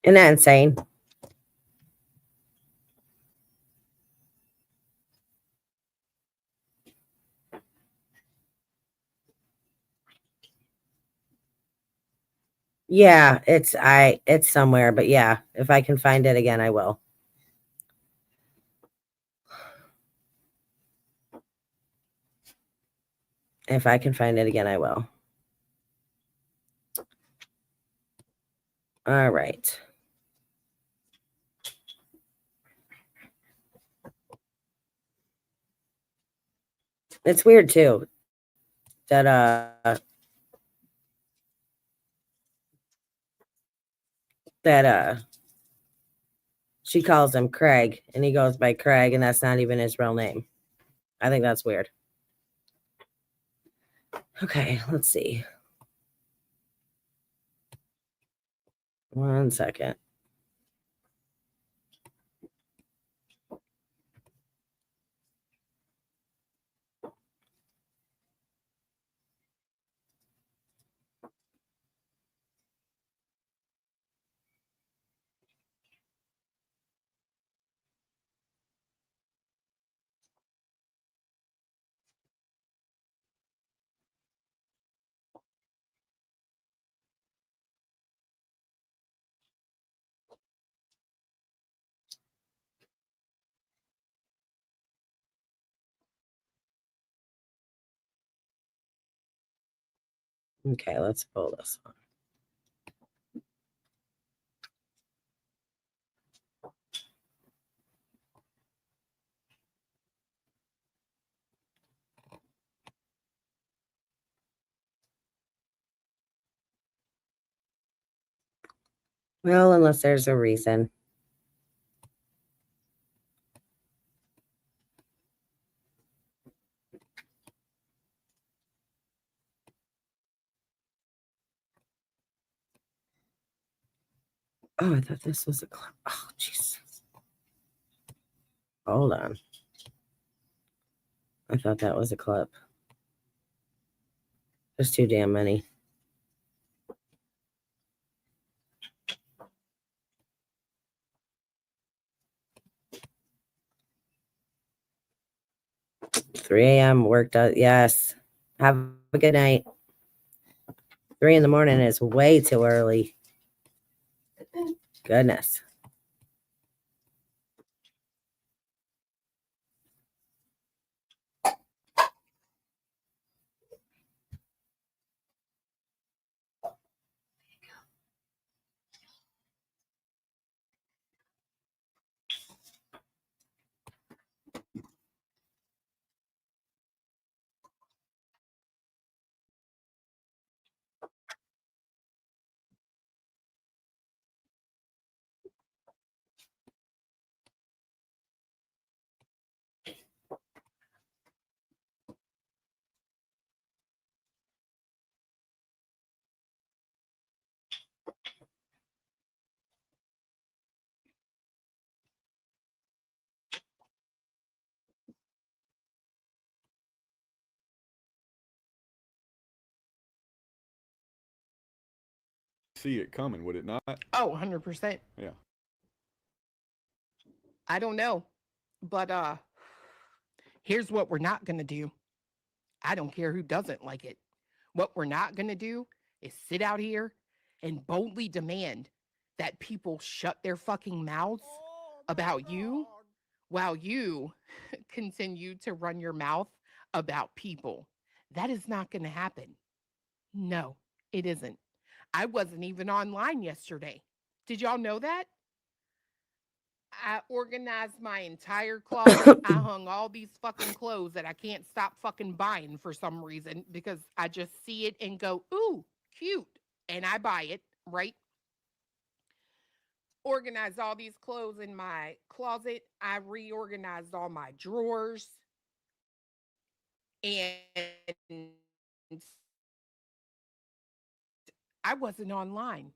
Isn't that insane? Yeah, it's somewhere, but yeah, if I can find it again, I will. If I can find it again, I will. All right. It's weird too that she calls him Craig and he goes by Craig and that's not even his real name. I think that's weird. Okay, let's see. 1 second. Okay, let's pull this one. Well, unless there's a reason. Oh, I thought this was a clip. Oh, Jesus. Hold on. I thought that was a clip. There's too damn many. Three a.m. worked out. Yes. Have a good night. 3 in the morning is way too early. Goodness. See it coming, would it not? Oh, 100%. Yeah. I don't know. But here's what we're not going to do. I don't care who doesn't like it. What we're not going to do is sit out here and boldly demand that people shut their fucking mouths about you while you continue to run your mouth about people. That is not going to happen. No, it isn't. I wasn't even online yesterday. Did y'all know that? I organized my entire closet. I hung all these fucking clothes that I can't stop fucking buying for some reason because I just see it and go, ooh, cute. And I buy it, right? Organized all these clothes in my closet. I reorganized all my drawers. And I wasn't online.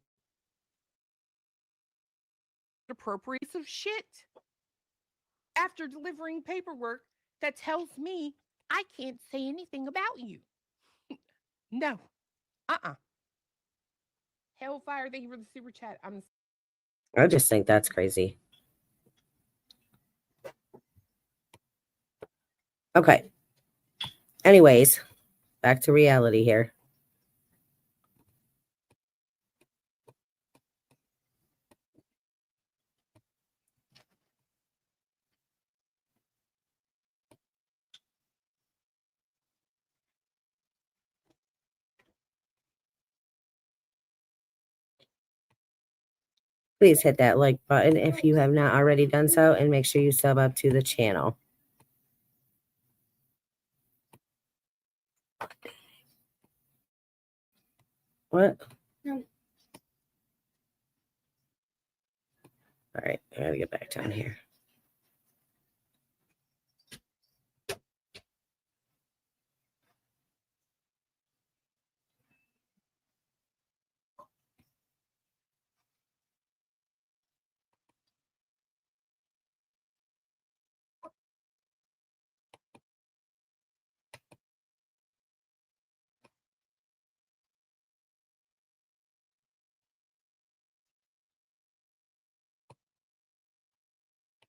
Appropriate of shit after delivering paperwork that tells me I can't say anything about you. No. Uh-uh. Hellfire, thank you for the super chat. I'm I just think that's crazy. Okay. Anyways, back to reality here. Please hit that like button if you have not already done so, and make sure you sub up to the channel. What? No. All right, I gotta get back down here.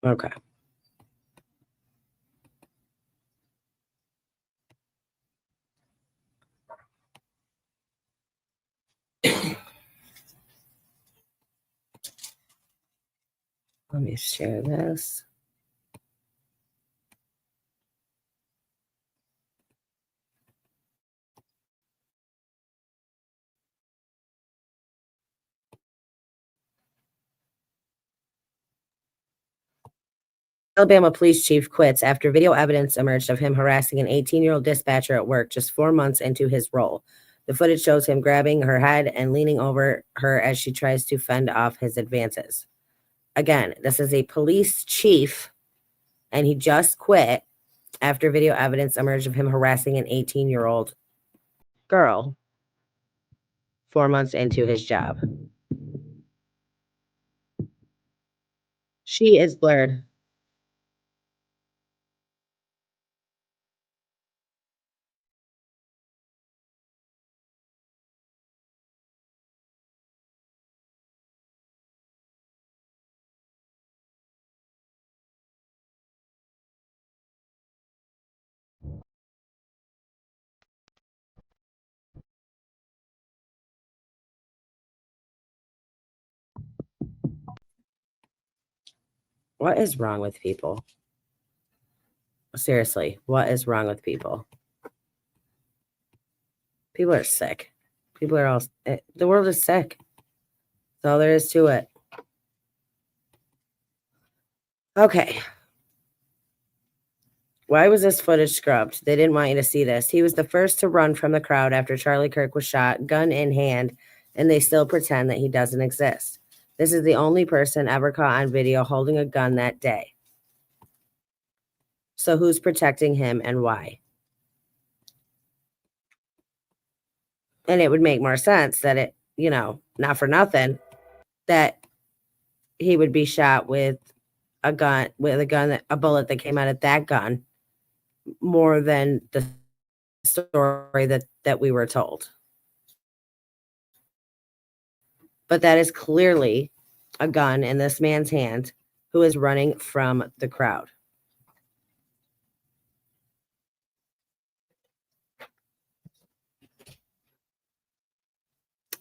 Okay. Let me share this. Alabama police chief quits after video evidence emerged of him harassing an 18-year-old dispatcher at work just 4 months into his role. The footage shows him grabbing her head and leaning over her as she tries to fend off his advances. Again, this is a police chief, and he just quit after video evidence emerged of him harassing an 18-year-old girl 4 months into his job. She is blurred. What is wrong with people? Seriously, what is wrong with people? People are sick. People are all, the world is sick. That's all there is to it. Okay. Why was this footage scrubbed? They didn't want you to see this. He was the first to run from the crowd after Charlie Kirk was shot, gun in hand, and they still pretend that he doesn't exist. This is the only person ever caught on video holding a gun that day. So who's protecting him and why? And it would make more sense that it, not for nothing, that he would be shot with a gun, a bullet that came out of that gun, more than the story that we were told. But that is clearly a gun in this man's hand who is running from the crowd.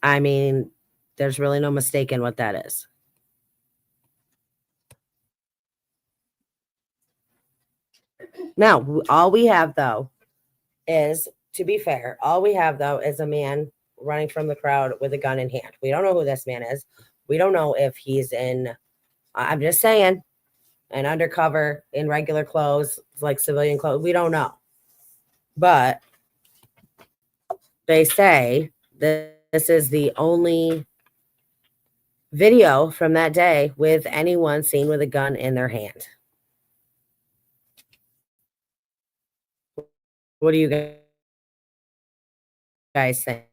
I mean, there's really no mistaking what that is. Now, all we have, though, is, to be fair, all we have, though, is a man running from the crowd with a gun in hand. We don't know who this man is. We don't know if he's in, I'm just saying, an undercover in regular clothes, like civilian clothes. We don't know. But they say that this is the only video from that day with anyone seen with a gun in their hand. What do you guys think?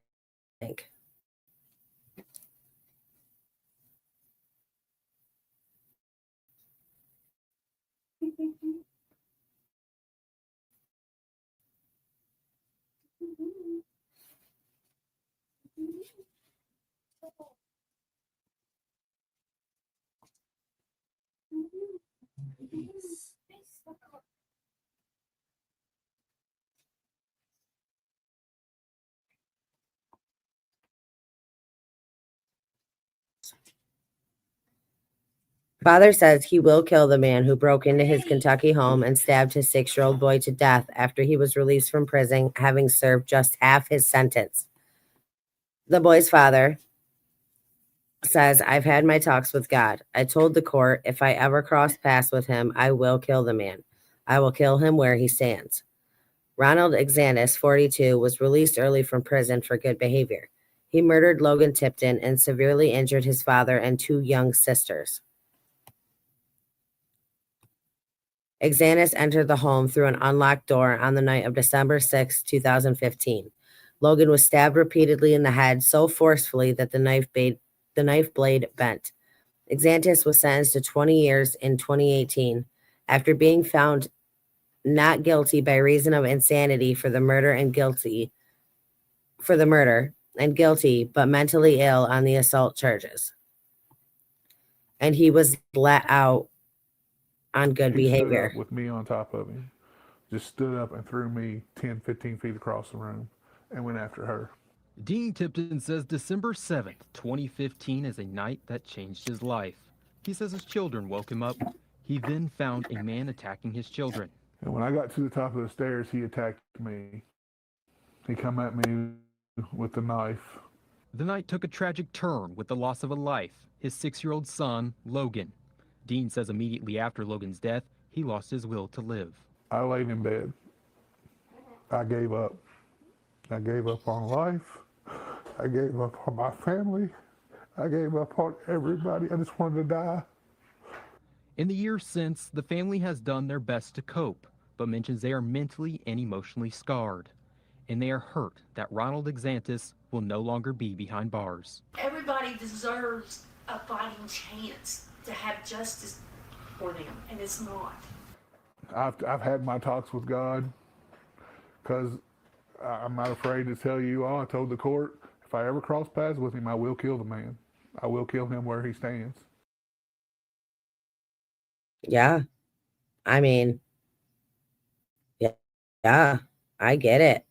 Father says he will kill the man who broke into his Kentucky home and stabbed his 6-year-old boy to death after he was released from prison, having served just half his sentence. The boy's father says, I've had my talks with God. I told the court if I ever cross paths with him, I will kill the man. I will kill him where he stands. Ronald Exantis, 42, was released early from prison for good behavior. He murdered Logan Tipton and severely injured his father and 2 young sisters. Exantis entered the home through an unlocked door on the night of December 6, 2015. Logan was stabbed repeatedly in the head so forcefully that the knife blade bent. Exantis was sentenced to 20 years in 2018 after being found not guilty by reason of insanity for the murder and guilty, but mentally ill on the assault charges. And he was let out on good He stood behavior. up with me on top of him. Just stood up and threw me 10, 15 feet across the room and went after her. Dean Tipton says December 7th, 2015 is a night that changed his life. He says his children woke him up. He then found a man attacking his children. And when I got to the top of the stairs, he attacked me. He come at me with a knife. The night took a tragic turn with the loss of a life, his 6-year-old son, Logan. Dean says immediately after Logan's death, he lost his will to live. I laid in bed. I gave up. I gave up on life. I gave up on my family. I gave up on everybody. I just wanted to die. In the years since, the family has done their best to cope, but mentions they are mentally and emotionally scarred. And they are hurt that Ronald Exantis will no longer be behind bars. Everybody deserves a fighting chance to have justice for them, and it's not. I've had my talks with God because I'm not afraid to tell you all. I told the court, if I ever cross paths with him, I will kill the man. I will kill him where he stands. Yeah. I mean, yeah, I get it.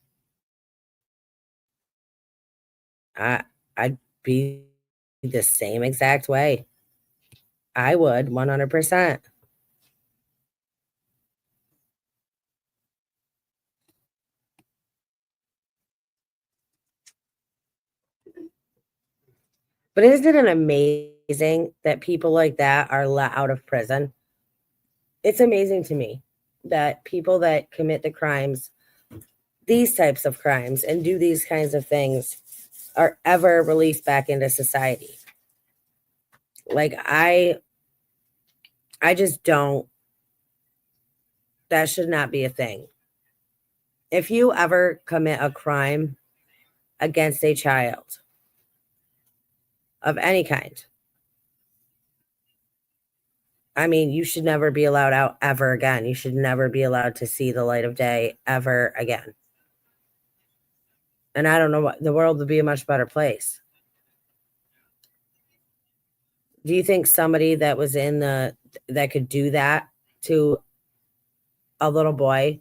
I'd be the same exact way. I would 100%. But isn't it amazing that people like that are let out of prison? It's amazing to me that people that commit the crimes, these types of crimes, and do these kinds of things are ever released back into society. Like, I just don't. That should not be a thing. If you ever commit a crime against a child of any kind, I mean, you should never be allowed out ever again. You should never be allowed to see the light of day ever again. And I don't know what the world would be a much better place. Do you think somebody that was that could do that to a little boy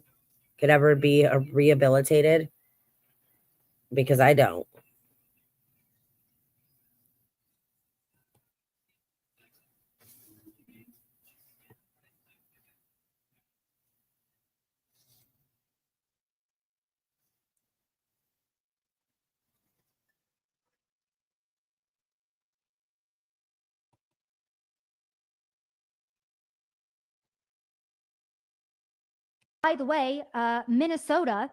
could ever be rehabilitated? Because I don't. By the way, Minnesota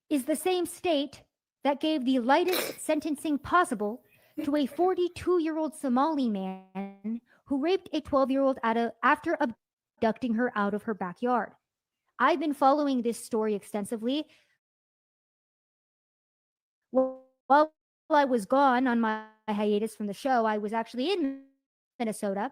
is the same state that gave the lightest sentencing possible to a 42-year-old Somali man who raped a 12-year-old after abducting her out of her backyard. I've been following this story extensively. While I was gone on my hiatus from the show, I was actually in Minnesota.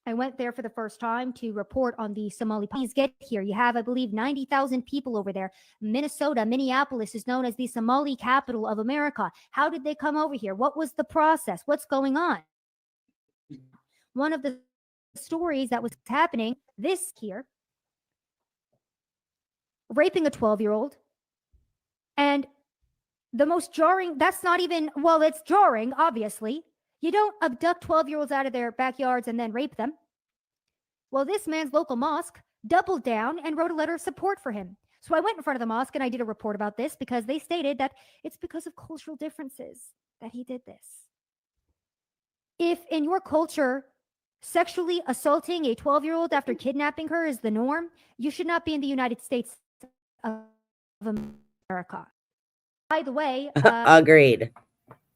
I went there for the first time to report on the Somali. Please get here. You have, I believe, 90,000 people over there. Minnesota, Minneapolis is known as the Somali capital of America. How did they come over here? What was the process? What's going on? One of the stories that was happening this here, raping a 12-year-old. And the most jarring, that's not even, well, it's jarring, obviously. You don't abduct 12-year-olds out of their backyards and then rape them. Well, this man's local mosque doubled down and wrote a letter of support for him. So I went in front of the mosque and I did a report about this because they stated that it's because of cultural differences that he did this. If in your culture, sexually assaulting a 12-year-old after kidnapping her is the norm, you should not be in the United States of America. By the way,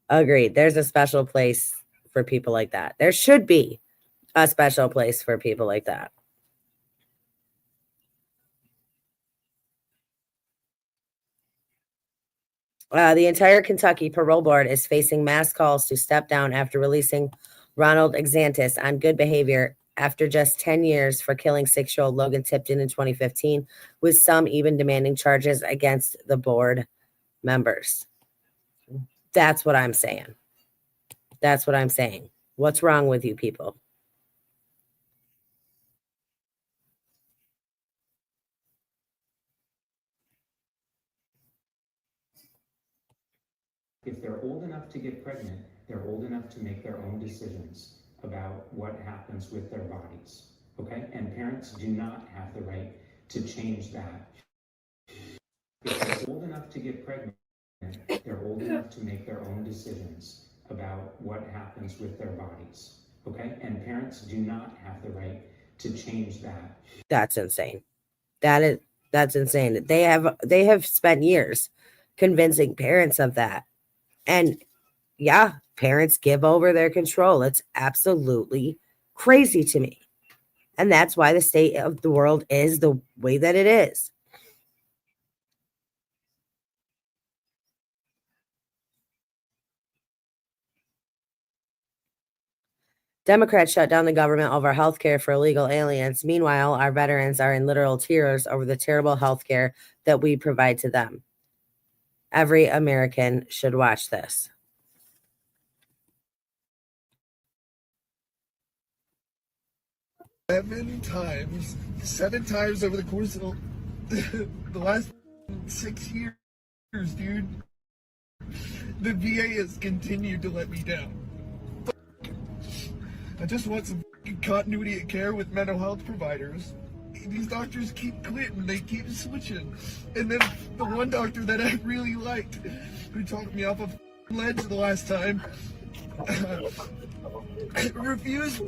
Agreed. There's a special place for people like that. There should be a special place for people like that. The entire Kentucky parole board is facing mass calls to step down after releasing Ronald Exantis on good behavior after just 10 years for killing 6-year-old Logan Tipton in 2015, with some even demanding charges against the board members. That's what I'm saying. What's wrong with you people? If they're old enough to get pregnant, they're old enough to make their own decisions about what happens with their bodies, okay? And parents do not have the right to change that. If they're old enough to get pregnant, they're old enough to make their own decisions about what happens with their bodies, okay? And parents do not have the right to change that. That's insane. That's insane. They have spent years convincing parents of that. And yeah, parents give over their control. It's absolutely crazy to me. And that's why the state of the world is the way that it is. Democrats shut down the government over health care for illegal aliens. Meanwhile, our veterans are in literal tears over the terrible health care that we provide to them. Every American should watch this. Seven times over the course of the last 6 years, dude. The VA has continued to let me down. I just want some continuity of care with mental health providers. These doctors keep quitting, they keep switching. And then the one doctor that I really liked, who talked me off a ledge the last time, refused.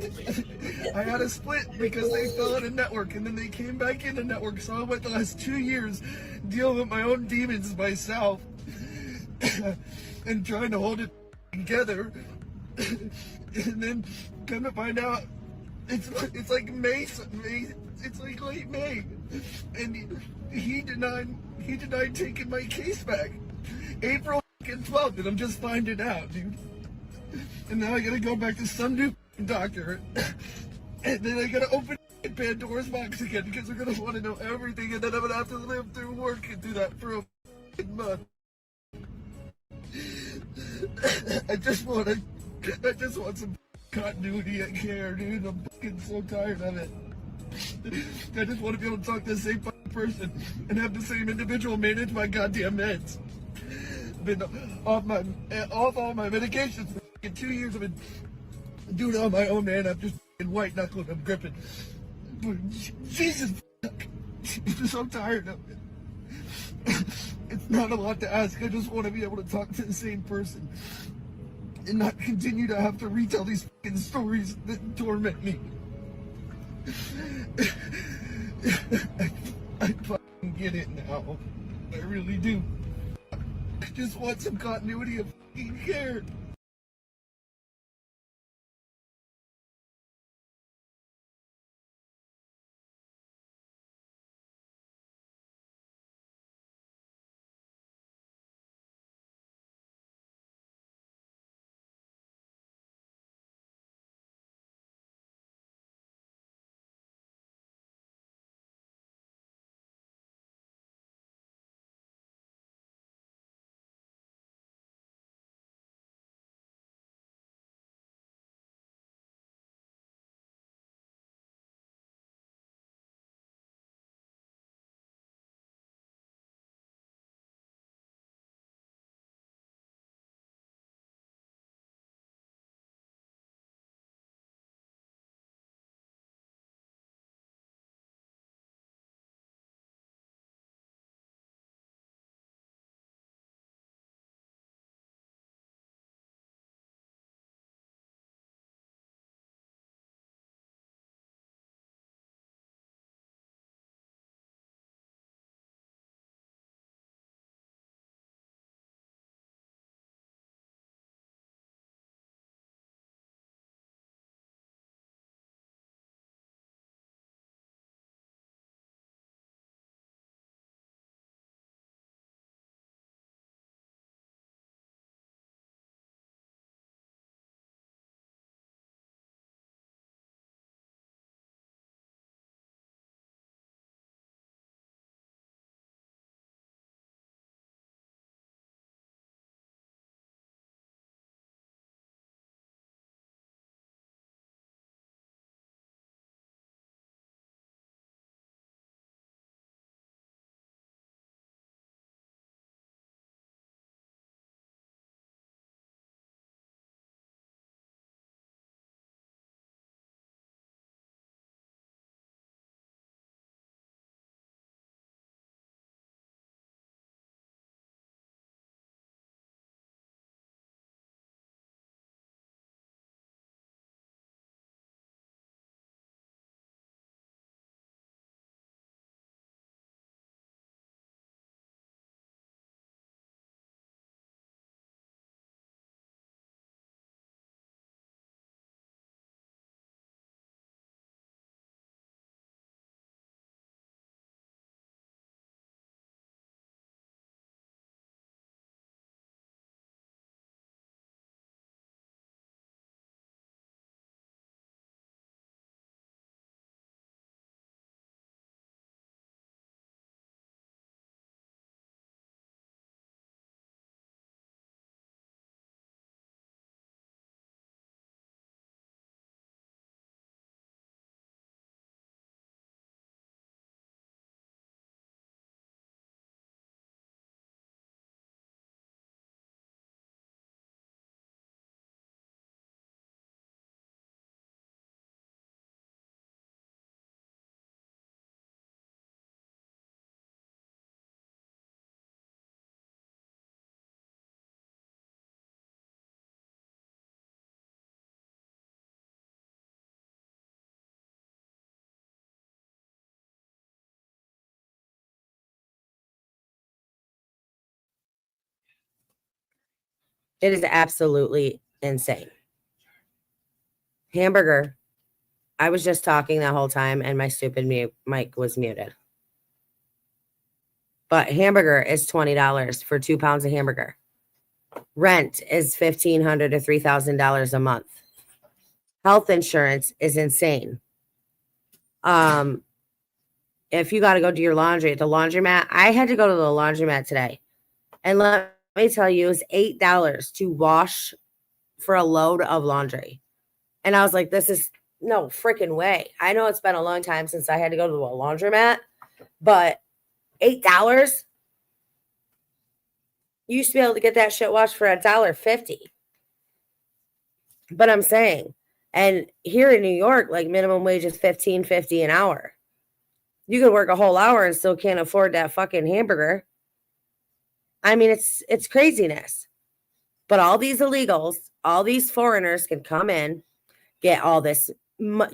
I had a split because they fell out of network, and then they came back into network. So I went the last 2 years dealing with my own demons myself and trying to hold it together. And then come to find out, it's like May. It's like late May, and he denied taking my case back. April 12th, and I'm just finding out, dude. And now I gotta go back to some new doctor, and then I gotta open Pandora's box again because they're gonna want to know everything, and then I'm gonna have to live through work and do that for a month. I just want some continuity of care, dude. I'm fucking so tired of it. I just want to be able to talk to the same person and have the same individual manage my goddamn meds. I've been off all my medications for 2 years. I've been doing it on my own, man. I'm just white knuckling. I'm gripping. Jesus, I'm so tired of it. It's not a lot to ask. I just want to be able to talk to the same person and not continue to have to retell these fucking stories that torment me. I fucking get it now. I really do. I just want some continuity of fucking care. It is absolutely insane. Hamburger. I was just talking that whole time and my stupid mic was muted. But hamburger is $20 for 2 pounds of hamburger. Rent is $1,500 to $3,000 a month. Health insurance is insane. If you got to go do your laundry at the laundromat, I had to go to the laundromat today. And let me tell you, it's $8 to wash for a load of laundry. And I was like, this is no freaking way. I know it's been a long time since I had to go to a laundromat, but $8? You used to be able to get that shit washed for $1.50. But I'm saying, and here in New York, like minimum wage is $15.50 an hour. You can work a whole hour and still can't afford that fucking hamburger. I mean, it's craziness. But all these illegals, all these foreigners can come in, get all this,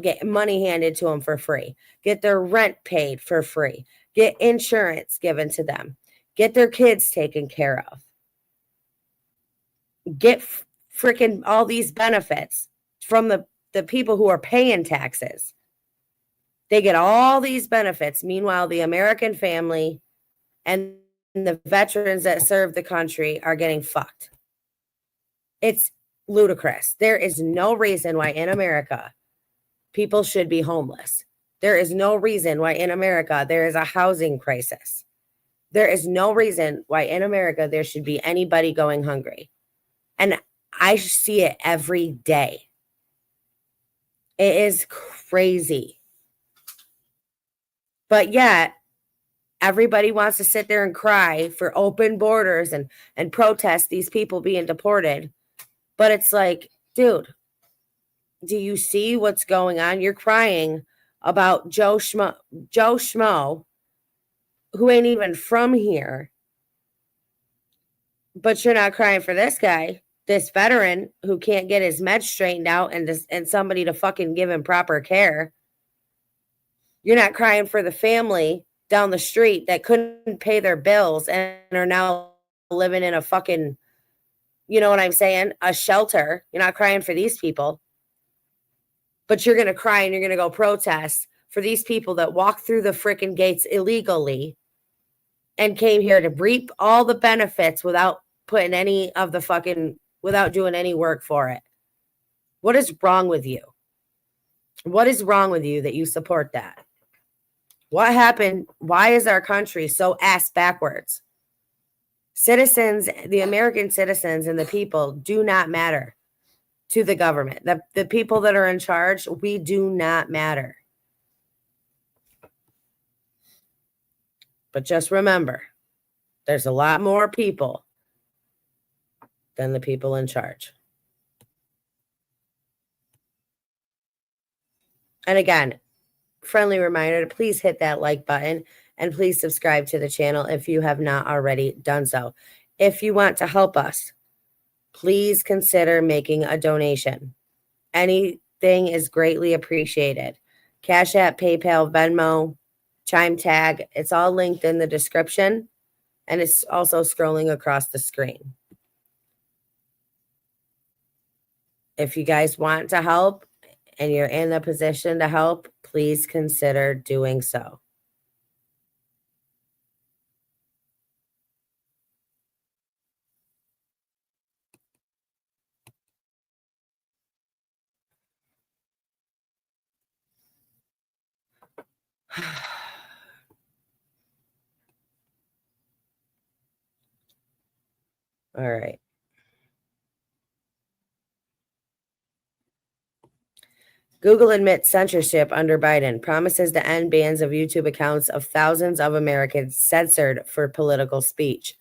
get money handed to them for free, get their rent paid for free, get insurance given to them, get their kids taken care of, get freaking all these benefits from the people who are paying taxes. They get all these benefits. Meanwhile, the American family and the veterans that serve the country are getting fucked. It's ludicrous. There is no reason why in America people should be homeless. There is no reason why in America there is a housing crisis. There is no reason why in America there should be anybody going hungry. And I see it every day. It is crazy. But yet, everybody wants to sit there and cry for open borders and protest these people being deported. But it's like, dude, do you see what's going on? You're crying about Joe Schmo, who ain't even from here. But you're not crying for this guy, this veteran who can't get his meds straightened out and somebody to fucking give him proper care. You're not crying for the family down the street that couldn't pay their bills and are now living in a fucking, you know what I'm saying, a shelter. You're not crying for these people. But you're going to cry and you're going to go protest for these people that walked through the freaking gates illegally and came here to reap all the benefits without putting any of the fucking, without doing any work for it. What is wrong with you? What is wrong with you that you support that? What happened? Why is our country so ass backwards? Citizens, the American citizens and the people do not matter to the government. The people that are in charge, we do not matter. But just remember, there's a lot more people than the people in charge. And again, friendly reminder to please hit that like button and please subscribe to the channel if you have not already done so. If you want to help us, please consider making a donation. Anything is greatly appreciated. Cash App, PayPal, Venmo, Chime tag, it's all linked in the description and it's also scrolling across the screen. If you guys want to help and you're in the position to help, please consider doing so. All right. Google admits censorship under Biden, promises to end bans of YouTube accounts of thousands of Americans censored for political speech.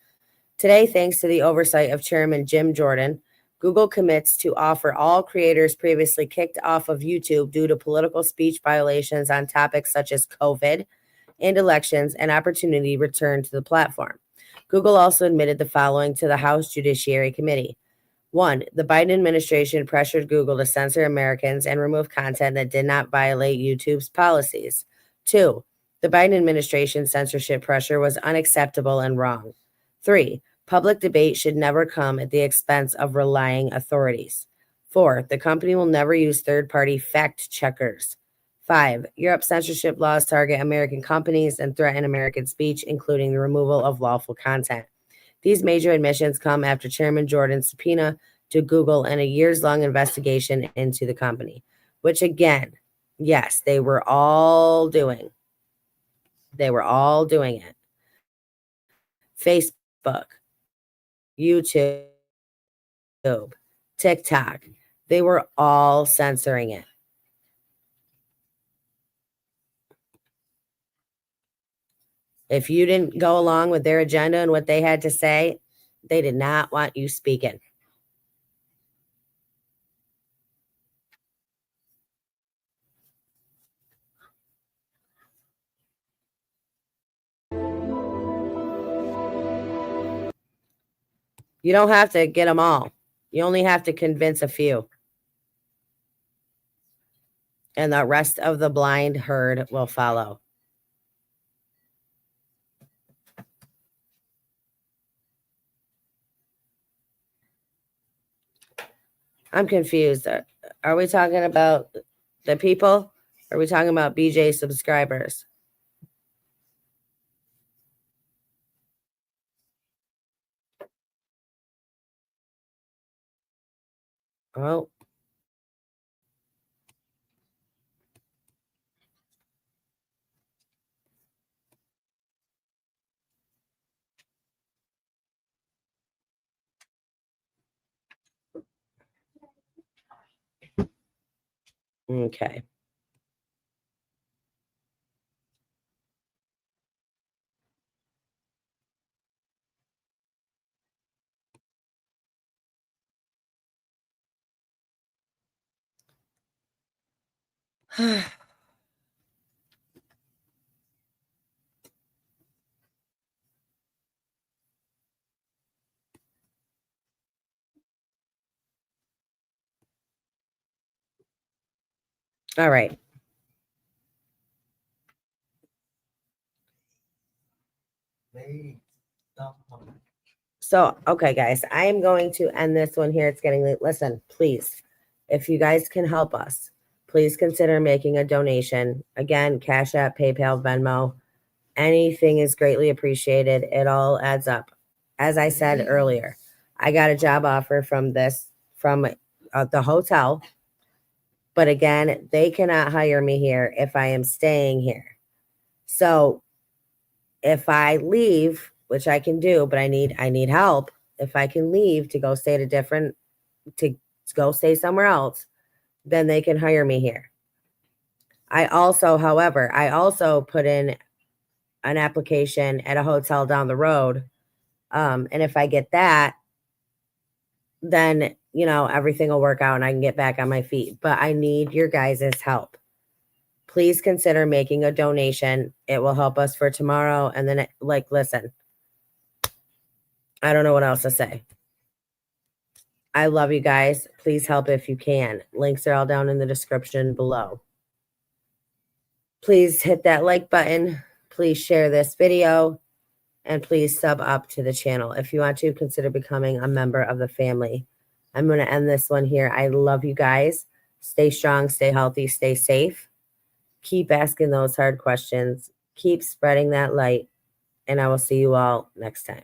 Today, thanks to the oversight of Chairman Jim Jordan, Google commits to offer all creators previously kicked off of YouTube due to political speech violations on topics such as COVID and elections an opportunity return to the platform. Google also admitted the following to the House Judiciary Committee. 1. The Biden administration pressured Google to censor Americans and remove content that did not violate YouTube's policies. 2. The Biden administration's censorship pressure was unacceptable and wrong. 3. Public debate should never come at the expense of relying authorities. 4, the company will never use third-party fact checkers. 5, Europe's censorship laws target American companies and threaten American speech, including the removal of lawful content. These major admissions come after Chairman Jordan's subpoena to Google and a years-long investigation into the company, which again, yes, they were all doing. They were all doing it. Facebook, YouTube, TikTok, they were all censoring it. If you didn't go along with their agenda and what they had to say, they did not want you speaking. You don't have to get them all. You only have to convince a few. And the rest of the blind herd will follow. I'm confused. Are we talking about the people? Are we talking about BJ subscribers? Oh. Okay. All right. So, okay, guys, I am going to end this one here. It's getting late. Listen, please, if you guys can help us, please consider making a donation. Again, Cash App, PayPal, Venmo, anything is greatly appreciated. It all adds up. As I said earlier, I got a job offer from the hotel. But again, they cannot hire me here if I am staying here. So if I leave, which I can do, but I need help. If I can leave to go stay to go stay somewhere else, then they can hire me here. However, I also put in an application at a hotel down the road. And if I get that, then, everything will work out and I can get back on my feet. But I need your guys' help. Please consider making a donation. It will help us for tomorrow. And then, listen, I don't know what else to say. I love you guys. Please help if you can. Links are all down in the description below. Please hit that like button. Please share this video. And please sub up to the channel. If you want to, consider becoming a member of the family. I'm going to end this one here. I love you guys. Stay strong, stay healthy, stay safe. Keep asking those hard questions. Keep spreading that light. And I will see you all next time.